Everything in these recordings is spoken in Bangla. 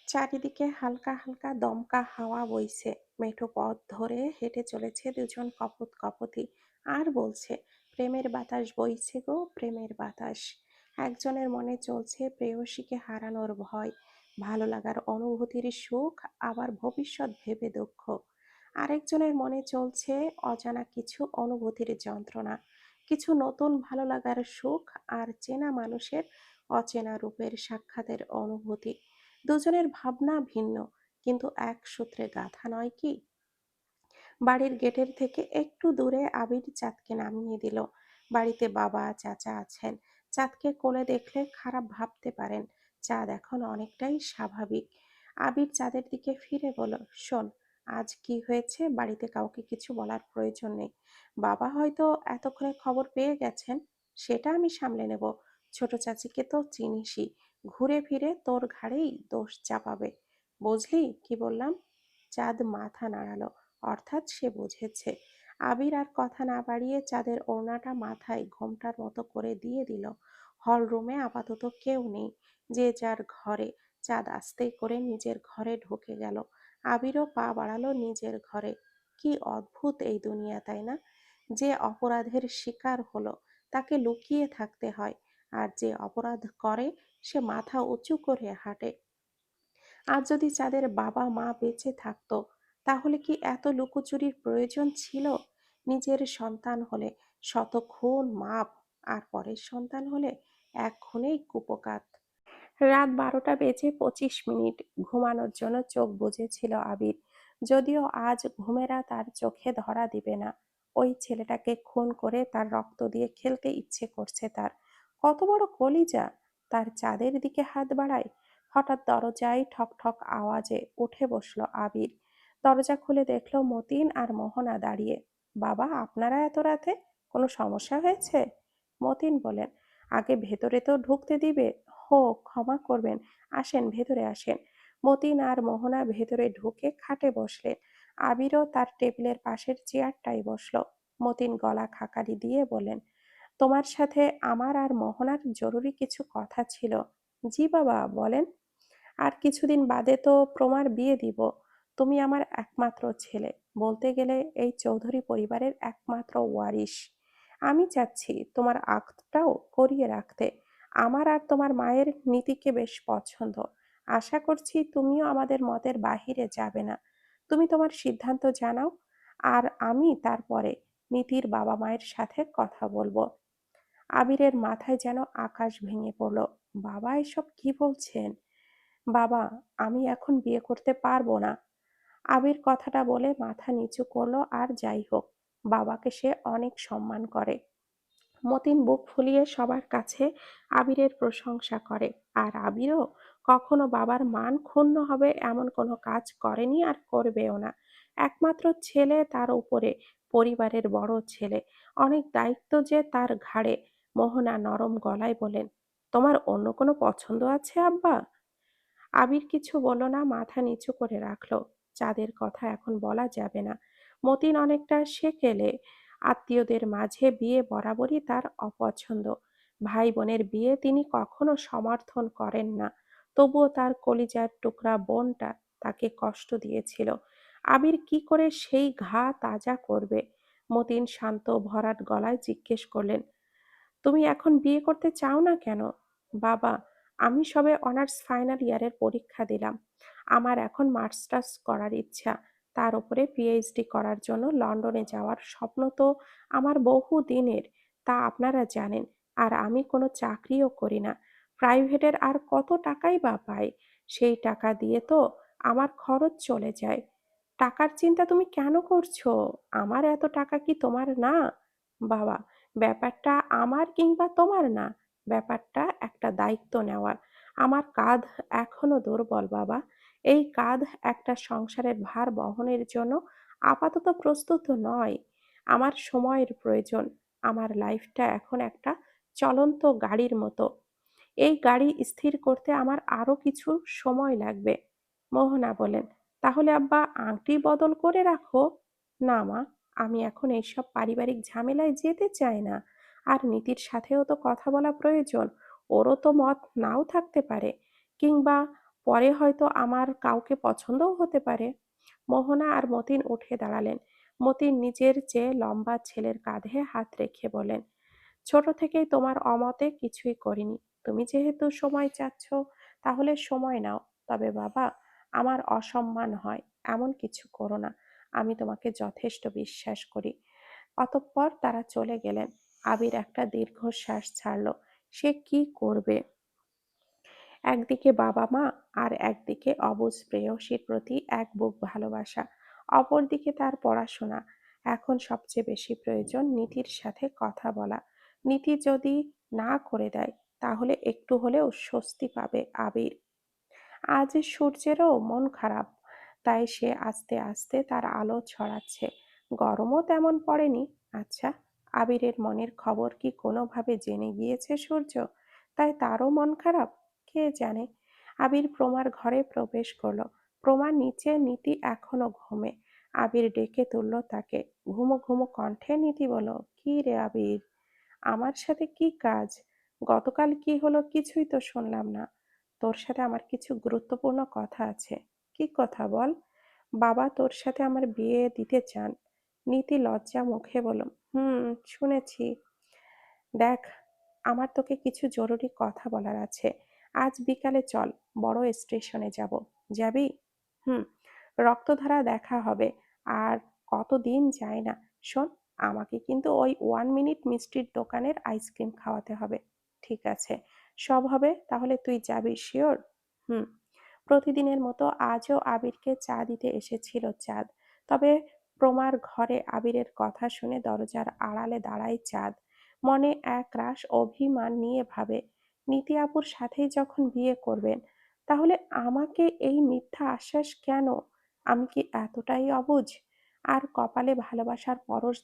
চারিদিকে হালকা হালকা দমকা হাওয়া বইছে। মেঠো পথ ধরে হেঁটে চলেছে দুজন কপোত আর বলছে, প্রেমের বাতাস বইছে গো, প্রেমের বাতাস। একজনের মনে চলছে প্রেয়সীকে হারানোর ভয়, ভালো লাগার অনুভূতির সুখ, আবার ভবিষ্যৎ ভেবে দুঃখ। আরেকজনের মনে চলছে অজানা কিছু অনুভূতির যন্ত্রণা, কিছু নতুন ভালো লাগার সুখ, আর চেনা মানুষের অচেনা রূপের সাক্ষাতের অনুভূতি। দুজনের ভাবনা ভিন্ন, কিন্তু এক সূত্রে গাঁথা নয় কি? বাড়ির গেটের থেকে একটু দূরে আবির চাঁদকে নামিয়ে দিল। বাড়িতে বাবা চাচা আছেন। চাঁদকে কোলে দেখলে খারাপ ভাবতে পারেন। চাঁদ এখন অনেকটাই স্বাভাবিক। আবির চাঁদের দিকে ফিরে বলল, শোন, আজ কি হয়েছে বাড়িতে কাউকে কিছু বলার প্রয়োজন নেই। বাবা হয়তো এতক্ষণে খবর পেয়ে গেছেন, সেটা আমি সামলে নেব। ছোট চাচিকে তো চিনিসই, ঘুরে ফিরে তোর ঘাড়েই দোষ চাপাবে। বুঝলি কি বললাম? চাঁদ মাথা নাড়ালো, অর্থাৎ সে বুঝেছে। আবির আর কথা না বাড়িয়ে চাঁদের ওড়নাটা মাথায় ঘোমটার মতো করে দিয়ে দিল। হল রুমে আপাতত কেউ নেই, যে যার ঘরে। চাঁদ আস্তে করে নিজের ঘরে ঢুকে গেল। আবিরও পা বাড়ালো নিজের ঘরে। কি অদ্ভুত এই দুনিয়া, তাই না? যে অপরাধের শিকার হলো তাকে লুকিয়ে থাকতে হয়, আর যে অপরাধ করে সে মাথা উঁচু করে হাঁটে। আজ যদি চাঁদের বাবা মা বেঁচে থাকতো, তাহলে কি এত লুকোচুরির প্রয়োজন ছিল? নিজের সন্তান হলে শত খুন মাপ, আর পরের সন্তান হলে এক খুনেই কুপোকাত। রাত 12:25 ঘুমানোর জন্য চোখ বুজেছিল আবির। যদিও আজ ঘুমেরা তার চোখে ধরা দিবে না। ওই ছেলেটাকে খুন করে তার রক্ত দিয়ে খেলতে ইচ্ছে করছে তার। কত বড় কলিজা! তার চাঁদের দিকে হাত বাড়ায়। হঠাৎ দরজায় ঠক ঠক আওয়াজে উঠে বসলো আবির। দরজা খুলে দেখলো মতিন আর মোহনা দাঁড়িয়ে। বাবা, আপনারা এত রাতে? কোনো সমস্যা হয়েছে? মতিন বলেন, আগে ভেতরে তো ঢুকতে দিবে? হো, ক্ষমা করবেন, আসেন ভেতরে আসেন। মতিন আর মোহনা ভেতরে ঢুকে খাটে বসলেন। আবিরও তার টেবিলের পাশের চেয়ারটায় বসলো। মতিন গলা খাকারি দিয়ে বলেন, তোমার সাথে আমার আর মোহনার জরুরি কিছু কথা ছিল। জি বাবা, বলেন। আর কিছুদিন বাদে তো প্রমার বিয়ে দিব। তুমি আমার একমাত্র ছেলে, বলতে গেলে এই চৌধুরী পরিবারের একমাত্র ওয়ারিশ। আমি চাচ্ছি তোমার আঁকটাও করিয়ে রাখতে। আমার আর তোমার মায়ের নীতিকে বেশ পছন্দ। আশা করছি তুমিও আমাদের মতের বাহিরে যাবে না। তুমি তোমার সিদ্ধান্ত জানাও, আর আমি তারপরে নীতির বাবা মায়ের সাথে কথা বলবো। আবিরের মাথায় যেন আকাশ ভেঙে পড়ল। বাবা, এসব কি বলছেন? বাবা, আমি এখন বিয়ে করতে পারবো না। আবির কথাটা বলে মাথা নিচু করলো। আর যাই হোক, বাবাকে সে অনেক সম্মান করে। মতিন বুক ফুলিয়ে সবার কাছে আবিরের প্রশংসা করে। আর আবিরও কখনো বাবার মান ক্ষুণ্ণ হবে এমন কোনো কাজ করেনি আর করবেও না। একমাত্র ছেলে, তার উপরে পরিবারের বড় ছেলে, অনেক দায়িত্ব যে তার ঘাড়ে। মোহনা নরম গলায় বলেন, তোমার অন্য কোনো পছন্দ আছে আব্বা? আবির কিছু বলল না, মাথা নিচু করে রাখলো। চাঁদের কথা এখন বলা যাবে না। মতিন অনেকটা সেকেলে। আত্মীয়দের মাঝে বিয়ে বরাবরই তার অপছন্দ। ভাই বোনের বিয়ে তিনি কখনো সমর্থন করেন না। তবুও তার কলিজার টুকরা বোনটা তাকে কষ্ট দিয়েছিল। আবির কি করে সেই ঘা তাজা করবে? মতিন শান্ত ভরাট গলায় জিজ্ঞেস করলেন, তুমি এখন বিয়ে করতে চাও না কেন? বাবা, আমি সবে অনার্স ফাইনাল ইয়ারের পরীক্ষা দিলাম। আমার এখন মাস্টার্স করার ইচ্ছা। তার উপরে পিএইচডি করার জন্য লন্ডনে যাওয়ার স্বপ্ন তো আমার বহু দিনের, তা আপনারা জানেন। আর আমি কোনো চাকরিও করি না। প্রাইভেটের আর কত টাকাই বা পাই? সেই টাকা দিয়ে তো আমার খরচ চলে যায়। টাকার চিন্তা তুমি কেন করছো? আমার এত টাকা কি তোমার না? বাবা, ব্যাপারটা আমার কিংবা তোমার না, ব্যাপারটা একটা দায়িত্ব নেওয়ার। আমার কাঁধ এখনো দুর্বল বাবা। এই কাঁধ একটা সংসারের ভার বহনের জন্য আপাতত প্রস্তুত নয়। আমার সময়ের প্রয়োজন। আমার লাইফটা এখন একটা চলন্ত গাড়ির মতো। এই গাড়ি স্থির করতে আমার আরো কিছু সময় লাগবে। মোহনা বলেন, তাহলে আব্বা আংটি বদল করে রাখো। না মা, আমি এখন এইসব পারিবারিক ঝামেলায় যেতে চাই না। আর নীতির সাথেও তো কথা বলা প্রয়োজন। ওরও তো মত নাও থাকতে পারে। কিংবা পরে হয়তো আমার কাউকে পছন্দও হতে পারে। মোহনা আর মতিন উঠে দাঁড়ালেন। মতিন নিজের চেয়ে লম্বা ছেলের কাঁধে হাত রেখে বলেন, ছোট থেকেই তোমার অমতে কিছুই করিনি। তুমি যেহেতু সময় চাচ্ছ, তাহলে সময় নাও। তবে বাবা, আমার অসম্মান হয় এমন কিছু করো না। আমি তোমাকে যথেষ্ট বিশ্বাস করি। অতঃপর তারা চলে গেলেন। আবির একটা দীর্ঘশ্বাস ছাড়ল। সে কি করবে? একদিকে বাবা-মা, আর একদিকে অবুঝ প্রেয়সীর প্রতি এক বুক ভালোবাসা। অপরদিকে তার পড়াশোনা। এখন সবচেয়ে বেশি প্রয়োজন নীতির সাথে কথা বলা। নীতি যদি না করে দেয়, তাহলে একটু হলেও স্বস্তি পাবে আবির। আজ সূর্যেরও মন খারাপ, তাই সে আস্তে আস্তে তার আলো ছড়াচ্ছে। গরমও তেমন পড়েনি। আচ্ছা, আবিরের মনের খবর কি কোনোভাবে জেনে গিয়েছে সূর্য, তাই তারও মন খারাপ? কে জানে। আবির প্রমার ঘরে প্রবেশ করলো। প্রমা নিচে, নীতি এখনো ঘুমে। আবির ডেকে তুলল তাকে। ঘুমো ঘুমো কণ্ঠে নীতি বলল, কি রে আবির, আমার সাথে কি কাজ? গতকাল কি হলো কিছুই তো শুনলাম না। তোর সাথে আমার কিছু গুরুত্বপূর্ণ কথা আছে। কি কথা বল? বাবা তোর সাথে আমার বিয়ে দিতে চান। নীতি লজ্জা মুখে বলল, শুনেছি। দেখ, আমার তোকে কিছু জরুরি কথা বলার আছে। আজ বিকালে চল, বড় স্টেশনে যাব। যাবি? হুম। রক্তধারা দেখা হবে। আর কতদিন যায় না। শোন, আমাকে কিন্তু ওই 1 মিনিট মিষ্টির দোকানের আইসক্রিম খাওয়াতে হবে। ঠিক আছে, সব হবে। তাহলে তুই যাবি শিওর? হুম। প্রতিদিনের মতো আজও আবিরকে চা দিতে এসেছিল চাঁদ। তবে প্রমার ঘরে আবিরের কথা শুনে দরজার আড়ালে দাঁড়ায় চাঁদ। মনে একরাশ অভিমান নিয়ে ভাবে, নীতি আপুর সাথেই যখন বিয়ে করবেন, তাহলে আমাকে এই মিথ্যা আশ্বাস কেন? আমি কি এতটাই অবুঝ? আর কপালে ভালোবাসার পরশ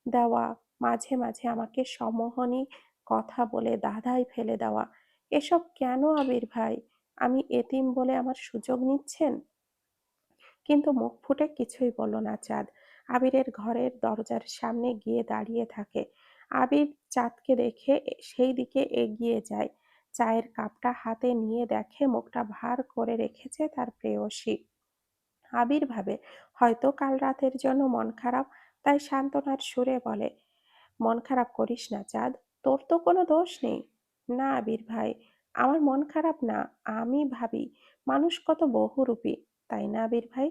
দেওয়া, মাঝে মাঝে আমাকে সম্মোহনী কথা বলে ধাঁধায় ফেলে দেওয়া, এসব কেন আবির ভাই? আমি এতিম বলে আমার সুযোগ নিচ্ছেন? কিন্তু মুখ ফুটে কিছুই বলল না চাঁদ। আবিরের ঘরের দরজার সামনে গিয়ে দাঁড়িয়ে থাকে। আবির চাঁদকে দেখে সেই দিকে এগিয়ে যায়। চায়ের কাপটা হাতে নিয়ে দেখে মুখটা ভার করে রেখেছে তার প্রেয়সী। আবির ভাবে, হয়তো কাল রাতের জন্য মন খারাপ, তাই সান্ত্বনার সুরে বলে, মন খারাপ করিস না চাঁদ, তোর তো কোনো দোষ নেই। না আবির ভাই, আমার মন খারাপ না। আমি ভাবি, মানুষ কত বহুরূপী, তাই না আবির ভাই?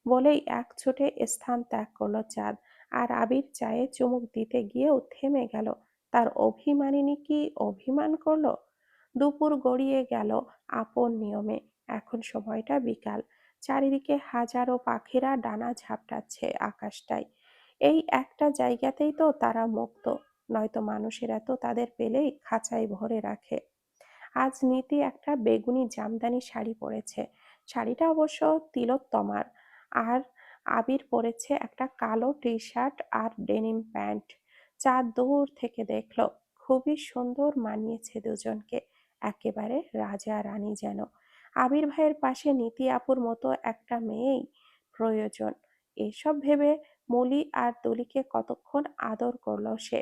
বলেই এক ছুটে স্থান ত্যাগ করলো চাঁদ। আর আবির চায়ে চুমুক দিতে গিয়েও থেমে গেল। তার অভিমানিনী কি অভিমান করলো? দুপুর গড়িয়ে গেল আপন নিয়মে। এখন সময়টা বিকাল। চারিদিকে হাজারো পাখিরা ডানা ঝাপটাচ্ছে আকাশটায়। এই একটা জায়গাতেই তো তারা মুক্ত, নয়তো মানুষেরা তো তাদের পেলেই খাঁচায় ভরে রাখে। আজ নীতি একটা বেগুনি জামদানি শাড়ি পরেছে। শাড়িটা অবশ্য তিলোত্তমার। আর আবির পরেছে একটা কালো টি শার্ট আর ডেনিম প্যান্ট। চাঁদ দূর থেকে দেখলো, খুবই সুন্দর মানিয়েছে দুজনকে। একেবারে রাজা রানী যেন। আবির ভাইয়ের পাশে নীতি আপুর মতো একটা মেয়েই প্রয়োজন। এসব ভেবে মলি আর তুলিকে কতক্ষণ আদর করলো সে।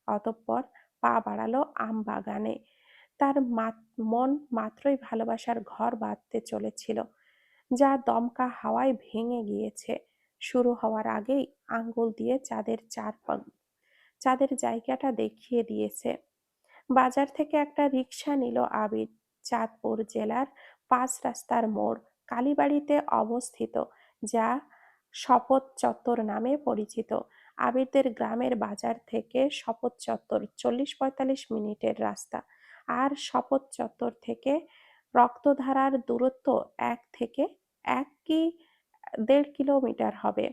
অতঃপর পা বাড়ালো আম বাগানে। তার মন মাত্রই ভালোবাসার ঘর বাঁধতে চলেছিল, যা দমকা হাওয়ায় ভেঙে গিয়েছে। শুরু হওয়ার আগেই আঙ্গুল দিয়ে চাঁদের জায়গাটা দেখিয়ে দিয়েছে। বাজার থেকে একটা রিকশা নিল আবির। চাঁদপুর জেলার 5 রাস্তার মোড় কালীবাড়িতে অবস্থিত, যা শপথ চত্বর নামে পরিচিত। আবিরদের গ্রামের বাজার থেকে শপথ চত্বর 40-45 মিনিটের রাস্তা। আর শপথ চত্বর থেকে রক্তধারার দূরত্ব 1 থেকে 1 কি 1.5 কিলোমিটার হবে।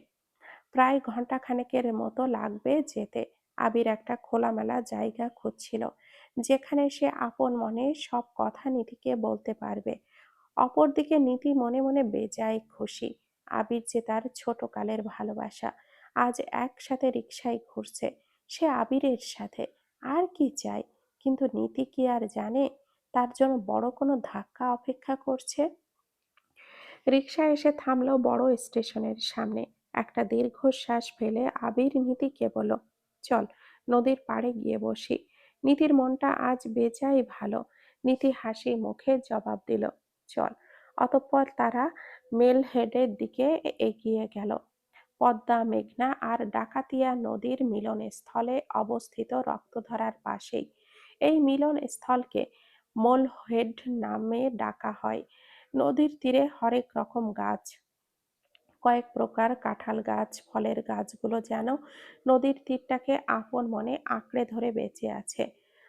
প্রায় ঘন্টাখানেকের মতো লাগবে যেতে। আবির একটা খোলামেলা জায়গা খুঁজছিল, যেখানে সে আপন মনে সব কথা নীতিকে বলতে পারবে। অপরদিকে নীতি মনে মনে বেজায় খুশি। আবির যে তার ছোটকালের ভালোবাসা, আজ একসাথে রিকশায় ঘুরছে সে আবিরের সাথে। আর কি চাই? কিন্তু নীতি কি আর জানে তার জন্য বড় কোনো ধাক্কা অপেক্ষা করছে? রিকশা এসে থামলো বড় স্টেশনের সামনে। একটা দীর্ঘশ্বাস ফেলে আবির নীতিকে বলল, চল, নদীর পাড়ে গিয়ে বসি। নীতির মনটা আজ বেজায় ভালো। নীতি হাসি মুখে জবাব দিল, চল। অতঃপর তারা মেল হেডের দিকে এগিয়ে গেল। পদ্মা, মেঘনা আর ডাকাতিয়া নদীর মিলনস্থলে অবস্থিত রক্তধারার পাশেই। এই মিলনস্থলকে মোলহেড নামে ডাকা হয়। নদীর তীরে হরেক রকম গাছ, কয়েক প্রকার কাঁঠাল গাছ, ফলের গাছগুলো যেন নদীর তীরটাকে আপন মনে আঁকড়ে ধরে বেঁচে আছে।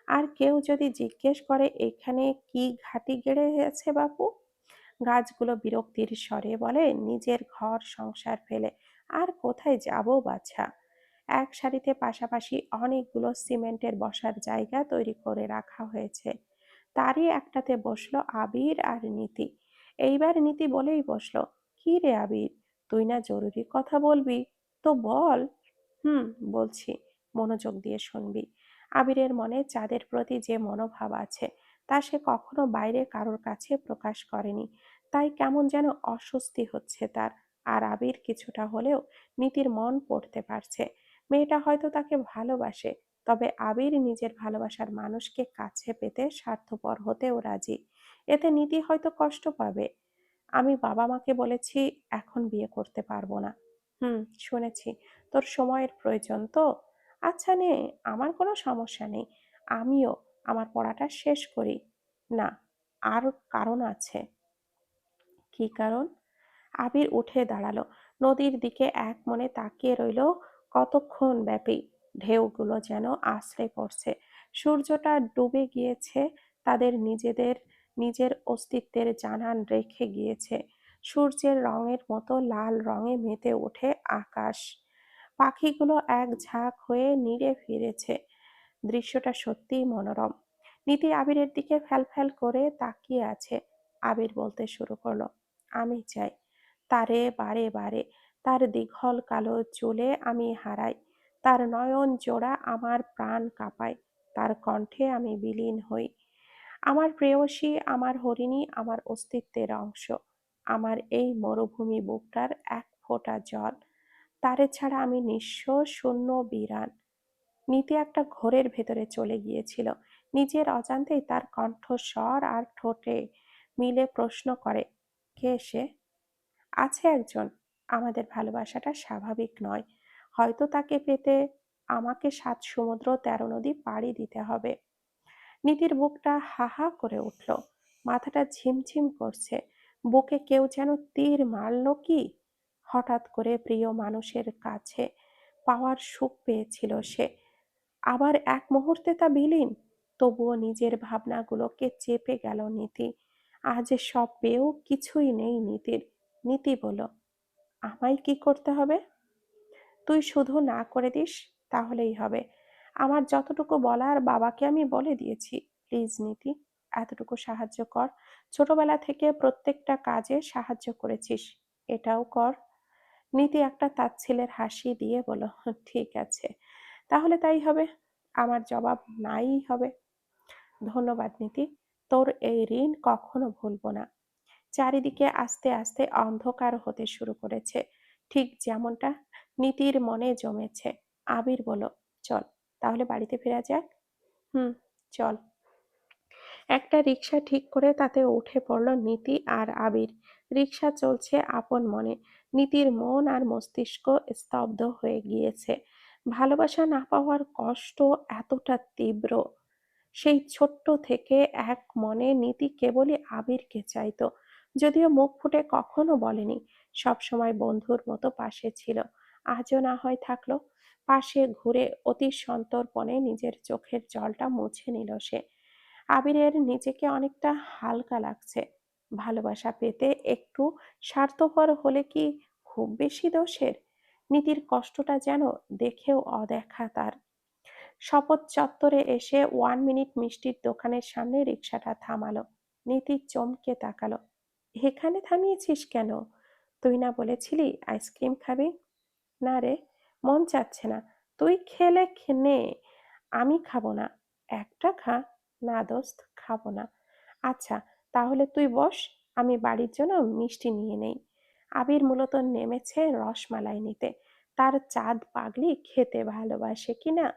আর কেউ যদি জিজ্ঞেস করে, এখানে কি ঘাঁটি গেড়ে আছে বাপু? গাছগুলো বিরক্তির স্বরে বলে, নিজের ঘর সংসার ফেলে আর কোথায় যাব বাছা। এক সারিতে পাশাপাশি অনেকগুলো সিমেন্টের বসার জায়গা তৈরি করে রাখা হয়েছে। তারই একটাতে বসলো আবির আর নীতি। এইবার নীতি বলেই বসলো, কি রে আবির, তুই না জরুরি কথা বলবি, তো বল। হুম, বলছি, মনোযোগ দিয়ে শুনবি। আবিরের মনে চাঁদের প্রতি যে মনোভাব আছে তা সে কখনো বাইরে কারোর কাছে প্রকাশ করেনি, তাই কেমন যেন অস্বস্তি হচ্ছে তার। আর আবির কিছুটা হলেও নীতির মন পড়তে পারছে। মেয়েটা হয়তো তাকে ভালোবাসে, তবে আবির নিজের ভালোবাসার মানুষকে কাছে পেতে স্বার্থপর হতেও রাজি। এতে নীতি হয়তো কষ্ট পাবে। আমি বাবা মাকে বলেছি এখন বিয়ে করতে পারবো না। হুম, শুনেছি তোর সময়ের প্রয়োজন তো। আচ্ছা নে, আমার কোনো সমস্যা নেই, আমিও আমার পড়াটা শেষ করি। না, আর কারণ আছে। কি কারণ? আবির উঠে দাঁড়ালো, নদীর দিকে এক মনে তাকিয়ে রইল কতক্ষণ ব্যাপী। ঢেউগুলো যেন আছড়ে পড়ছে। সূর্যটা ডুবে গিয়েছে, তাদের নিজের অস্তিত্বের জানান রেখে গিয়েছে। সূর্যের রঙের মতো লাল রঙে মেতে ওঠে আকাশ। পাখিগুলো এক ঝাঁক হয়ে নীড়ে ফিরেছে। দৃশ্যটা সত্যিই মনোরম। নীতি আবিরের দিকে ফ্যাল করে তাকিয়ে আছে। আবির বলতে শুরু করলো, আমি চাই তারে বারে বারে, তার দীঘল কালো চুলে আমি হারাই, তার নয়ন জোড়া আমার প্রাণ কাঁপায়, তার কণ্ঠে আমি বিলীন হই। আমার প্রেয়সী, আমার হরিণী, আমার অস্তিত্বের অংশ, আমার এই মরুভূমি বুকটার এক ফোঁটা জল। তারে ছাড়া আমি নিঃস্ব, শূন্য, বিরান। নীতি একটা ঘোরের ভেতরে চলে গিয়েছিল। নিজের অজান্তেই তার কণ্ঠস্বর আর ঠোঁটে মিলে প্রশ্ন করে, কে সে? আছে একজন। আমাদের ভালোবাসাটা স্বাভাবিক নয়। হয়তো তাকে পেতে আমাকে ৭ সমুদ্র ১৩ নদী পাড়ি দিতে হবে। নীতির বুকটা হা হা করে উঠল। মাথাটা ঝিমঝিম করছে। বুকে কেউ যেন তীর মারল কি? হঠাৎ করে প্রিয় মানুষের কাছে পাওয়ার সুখ পেয়েছিল সে। আবার এক মুহূর্তে তা বিলীন। তবুও নিজের ভাবনাগুলোকে চেপে গেল নীতি। আজ সব পেয়েও কিছুই নেই নীতির। নীতি বলল, আমায় কি করতে হবে? তুই শুধু না করে দিস, তাহলেই হবে। আমার যতটুকু বলার বাবাকে আমি বলে দিয়েছি। প্লিজ নীতি, এতটুকু সাহায্য কর। ছোটবেলা থেকে প্রত্যেকটা কাজে সাহায্য করেছিস, এটাও কর। নীতি একটা তাচ্ছিলের হাসি দিয়ে বলল, ঠিক আছে, তাহলে তাই হবে। আমার জবাব নাই হবে। ধন্যবাদ নীতি, তোর এই ঋণ কখনো ভুলবো না। চারিদিকে আস্তে আস্তে অন্ধকার হতে শুরু করেছে, ঠিক যেমনটা নীতির মনে জমেছে। আবির বলল, চল তাহলে বাড়িতে ফেরা যাক। হুম, চল। একটা রিকশা ঠিক করে তাতে উঠে পড়ল নীতি আর আবির। রিকশা চলছে আপন মনে। নীতির মন আর মস্তিষ্ক স্তব্ধ হয়ে গিয়েছে। ভালোবাসা না পাওয়ার কষ্ট এতটা তীব্র। সেই ছোট্ট থেকে এক মনে নীতি কেবলই আবিরকে চাইতো। যদিও মুখ ফুটে কখনো বলেনি, সবসময় বন্ধুর মতো পাশে ছিল। আজও না হয় থাকলো। পাশে ঘুরে অতি সন্তর্পণে নিজের চোখের জলটা মুছে নিল সে। আবিরের নিজেকে অনেকটা হালকা লাগছে। ভালোবাসা পেতে একটু স্বার্থপর হলে কি খুব বেশি দোষের? নীতির কষ্টটা যেন দেখেও অদেখা তার। শপথ চত্বরে এসে 1 মিনিট মিষ্টির দোকানের সামনে রিকশাটা থামালো। নীতি চমকে তাকালো। এখানে থামিয়েছিস কেন? তুই না বলেছিলি আইসক্রিম খাবি? না রে, মন চাচ্ছে না। তুই খেলে নে, আমি খাবো না। একটা খা। না দোস্ত, খাবো না। আচ্ছা, তাহলে তুই বস, আমি বাড়ির জন্য মিষ্টি নিয়ে নেই। আবির মূলত নেমেছে রসমালাই নিতে। তার চাঁদ পাগলি খেতে ভালোবাসে কিনা।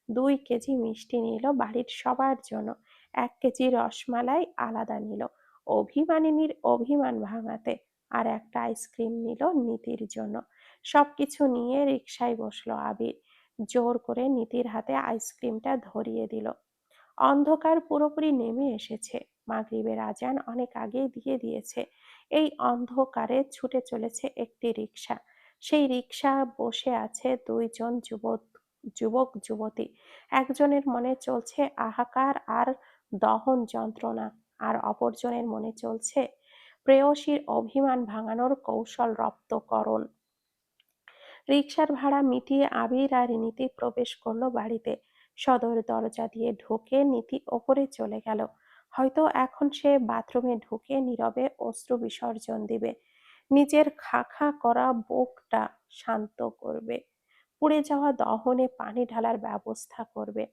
2 কেজি মিষ্টি নিল বাড়ির সবার জন্য। 1 কেজি রসমালাই আলাদা নিল। অভিমানিনীর অভিমান ভাঙাতে। আর একটা আইসক্রিম নিল নীতির জন্য। সবকিছু নিয়ে রিকশায় বসলো আবির। জোর করে নীতির হাতে আইসক্রিমটা ধরিয়ে দিল। অন্ধকার পুরোপুরি নেমে এসেছে। মাগরিবের আজান অনেক আগেই দিয়ে দিয়েছে। এই অন্ধকারে ছুটে চলেছে একটি রিকশা। সেই রিকশা বসে আছে দুইজন যুবক যুবতী। একজনের মনে চলছে হাহাকার আর দহন যন্ত্রণা, আর অপরজনের মনে চলছে প্রেয়সীর অভিমান ভাঙানোর কৌশল রপ্তকরণ। রিকশার ভাড়া মিটিয়ে আবির আর নীতি প্রবেশ করলো বাড়িতে। সদর দরজা দিয়ে ঢুকে নীতি ওপরে চলে গেল। হয়তো এখন সে বাথরুমে ঢুকে নীরবে অশ্রু বিসর্জন দিবে, নিজের খা খা করা বুকটা শান্ত করবে, পুড়ে যাওয়া দহনে পানি ঢালার ব্যবস্থা করবে।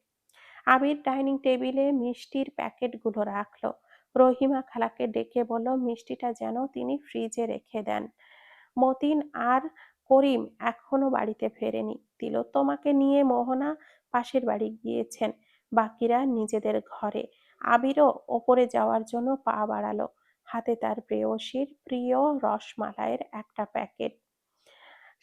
আবির ডাইনিং টেবিলে মিষ্টির প্যাকেটগুলো রাখলো। রহিমা খালাকে ডেকে বলল মিষ্টিটা যেন তিনি ফ্রিজে রেখে দেন। মতিন আর করিম এখনো বাড়িতে ফেরেনি। তিলোত্তমাকে নিয়ে মোহনা পাশের বাড়ি গিয়েছেন, বাকিরা নিজেদের ঘরে। আবিরও ওপরে যাওয়ার জন্য পা বাড়ালো, হাতে তার প্রেয়সীর প্রিয় রসমালাইয়ের একটা প্যাকেট।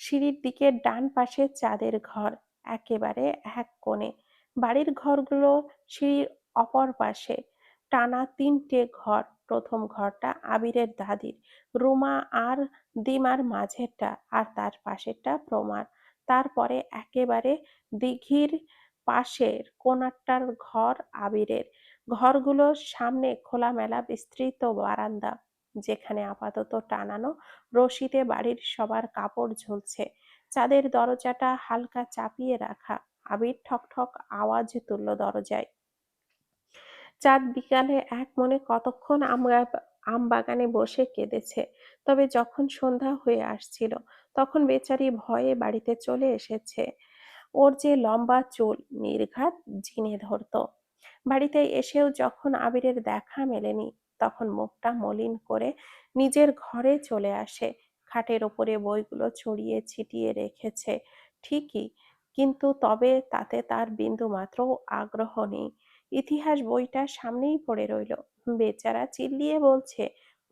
সিঁড়ির দিকে ডান পাশে চাঁদের ঘর, একেবারে এক কোণে। বাড়ির ঘরগুলো সিঁড়ির অপর পাশে। টানা তিনটে ঘর। প্রথম ঘরটা আবিরের দাদির, রুমা আর দিমার মাঝেরটা, আর তার পাশেরটা প্রমার। তারপরে একেবারে দিঘির পাশের কোণারটার ঘর আবিরের। ঘরগুলোর সামনে খোলামেলা বিস্তৃত বারান্দা, যেখানে আপাতত টানানো রশিতে বাড়ির সবার কাপড় ঝুলছে। চাঁদের দরজাটা হালকা চাপিয়ে রাখা। আবির ঠক ঠক আওয়াজ তুলল দরজায়। চাঁদ বিকালে এক মনে কতক্ষণ আম বাগানে বসে কেঁদেছে। তবে যখন সন্ধ্যা হয়ে আসছিল, তখন বেচারি ভয়ে বাড়িতে চলে এসেছে। ওর যে লম্বা চুল নির্ঘাত ঝিনে ধরত। বাড়িতে এসেও যখন আবিরের দেখা মেলেনি, তখন মুখটা মলিন করে নিজের ঘরে চলে আসে। খাটের ওপরে বইগুলো ছড়িয়ে ছিটিয়ে রেখেছে ঠিকই, কিন্তু তবে তাতে তার বিন্দুমাত্র আগ্রহ নেই। ইতিহাস বইটা সামনেই পড়ে রইল। বেচারা চিল্লিয়ে বলছে,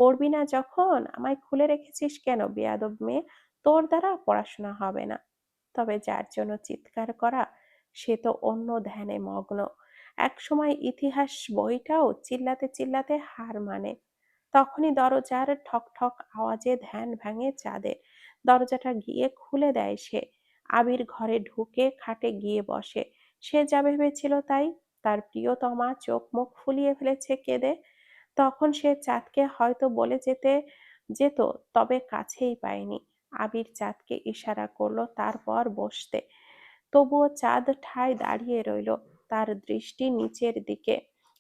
পড়বি না যখন আমায় খুলে রেখেছিস কেন বেয়াদব মেয়ে, তোর দ্বারা পড়াশোনা হবে না। তবে যার জন্য চিৎকার করা, সে তো অন্য ধ্যানে মগ্ন। একসময় ইতিহাস বইটাও চিল্লাতে চিল্লাতে হার মানে। তখনই দরজার ঠক ঠক আওয়াজে ধ্যান ভাঙে চাঁদের। দরজাটা গিয়ে খুলে দেয় সে। আবির ঘরে ঢুকে খাটে গিয়ে বসে। সে যা ভেবেছিল তাই। তার প্রিয়তমা চোখ মুখ ফুলিয়ে ফেলেছে কেঁদে। তখন সে চাঁদকে হয়তো বলে যেত, তবে কাছেই পায়নি। আবির চাঁদকে ইশারা করলো তারপর বসতে। তবুও চাঁদ ঠায় দাঁড়িয়ে রইল, তার দৃষ্টি নিচের দিকে,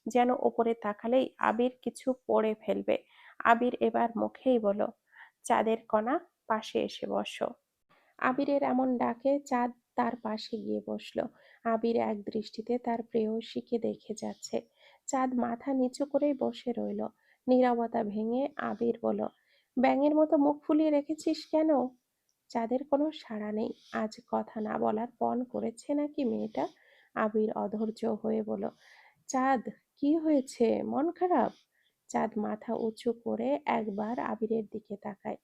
যেন ওপরে তাকালেই আবির কিছু পড়ে ফেলবে। আবির এবার মুখেই বলল, চাঁদের কণা, পাশে এসে বসো। আবিরের এমন ডাকে চাঁদ তার পাশে গিয়ে বসলো। আবির এক দৃষ্টিতে তার প্রেয়সীকে দেখে যাচ্ছে। চাঁদ মাথা নিচু করেই বসে রইল। নীরবতা ভেঙে আবির বলল, ব্যাঙের মতো মুখ ফুলিয়ে রেখেছিস কেন? চাঁদের কোনো সাড়া নেই। আজ কথা না বলার পণ করেছে নাকি মেয়েটা? আবির অধৈর্য হয়ে বলল, চাঁদ, কি হয়েছে, মন খারাপ? চাঁদ মাথা উঁচু করে একবার আবিরের দিকে তাকায়।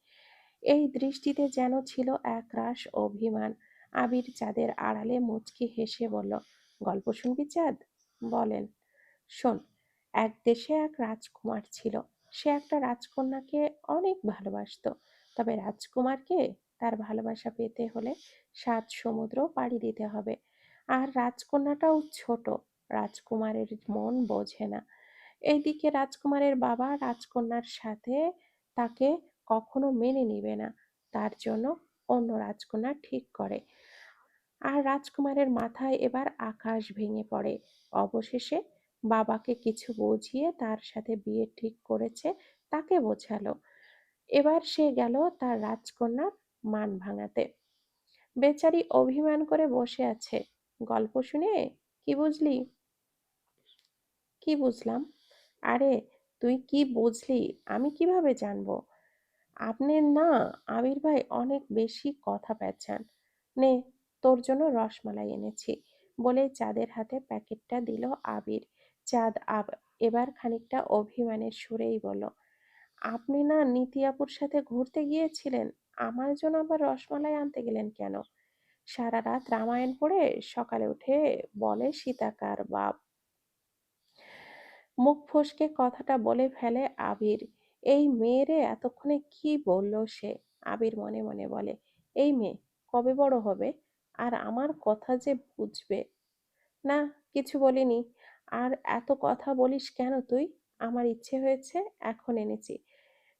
এই দৃষ্টিতে যেন ছিল একরাশ অভিমান। আবির চাঁদের আড়ালে মুচকি হেসে বলল, গল্প শুনবি চাঁদ? বলেন। শোন, এক দেশে এক রাজকুমার ছিল। সে একটা রাজকন্যাকে অনেক ভালোবাসতো। তবে রাজকুমারকে তার ভালোবাসা পেতে হলে 7 সমুদ্র পাড়ি দিতে হবে। আর রাজকন্যাটাও ছোট, রাজকুমারের মন বোঝে না। এইদিকে রাজকুমারের বাবা রাজকন্যার সাথে তাকে কখনো মেনে নিবে না, তার জন্য অন্য রাজকন্যা ঠিক করে। আর রাজকুমারের মাথায় এবার আকাশ ভেঙে পড়ে। অবশেষে বাবাকে কিছু বুঝিয়ে তার সাথে বিয়ে ঠিক করেছে, তাকে বোঝালো। এবার সে গেল তার রাজকন্যার মান ভাঙাতে। বেচারি অভিমান করে বসে আছে। গল্প শুনে কি বুঝলি? কি বুঝলাম? আরে, তুই কি বুঝলি আমি কিভাবে জানবো? আপনি না, আবির ভাই অনেক বেশি কথা পেঁচান। নে, তোর জন্য রসমালাই এনেছি, বলে চাঁদের হাতে প্যাকেটটা দিল আবির। চাঁদ এবার খানিকটা অভিমানের সুরেই বলল, আপনি না নীতি আপুর সাথে ঘুরতে গিয়েছিলেন? আমার জন্য আবার রসমালাই আনতে গেলেন কেন? সারা রাত রামায়ণ পড়ে সকালে উঠে বলে সীতাকার বাপ। মুখ ফসকে কথাটা বলে ফেলে আবির। এই মেয়েরে এতক্ষণে কি বলল সে? আবির মনে মনে বলে, এই মেয়ে কবে বড় হবে আর আমার কথা যে বুঝবে? না, কিছু বলিনি। আর এত কথা বলিস কেন তুই? আমার ইচ্ছে হয়েছে, এখন এনেছি।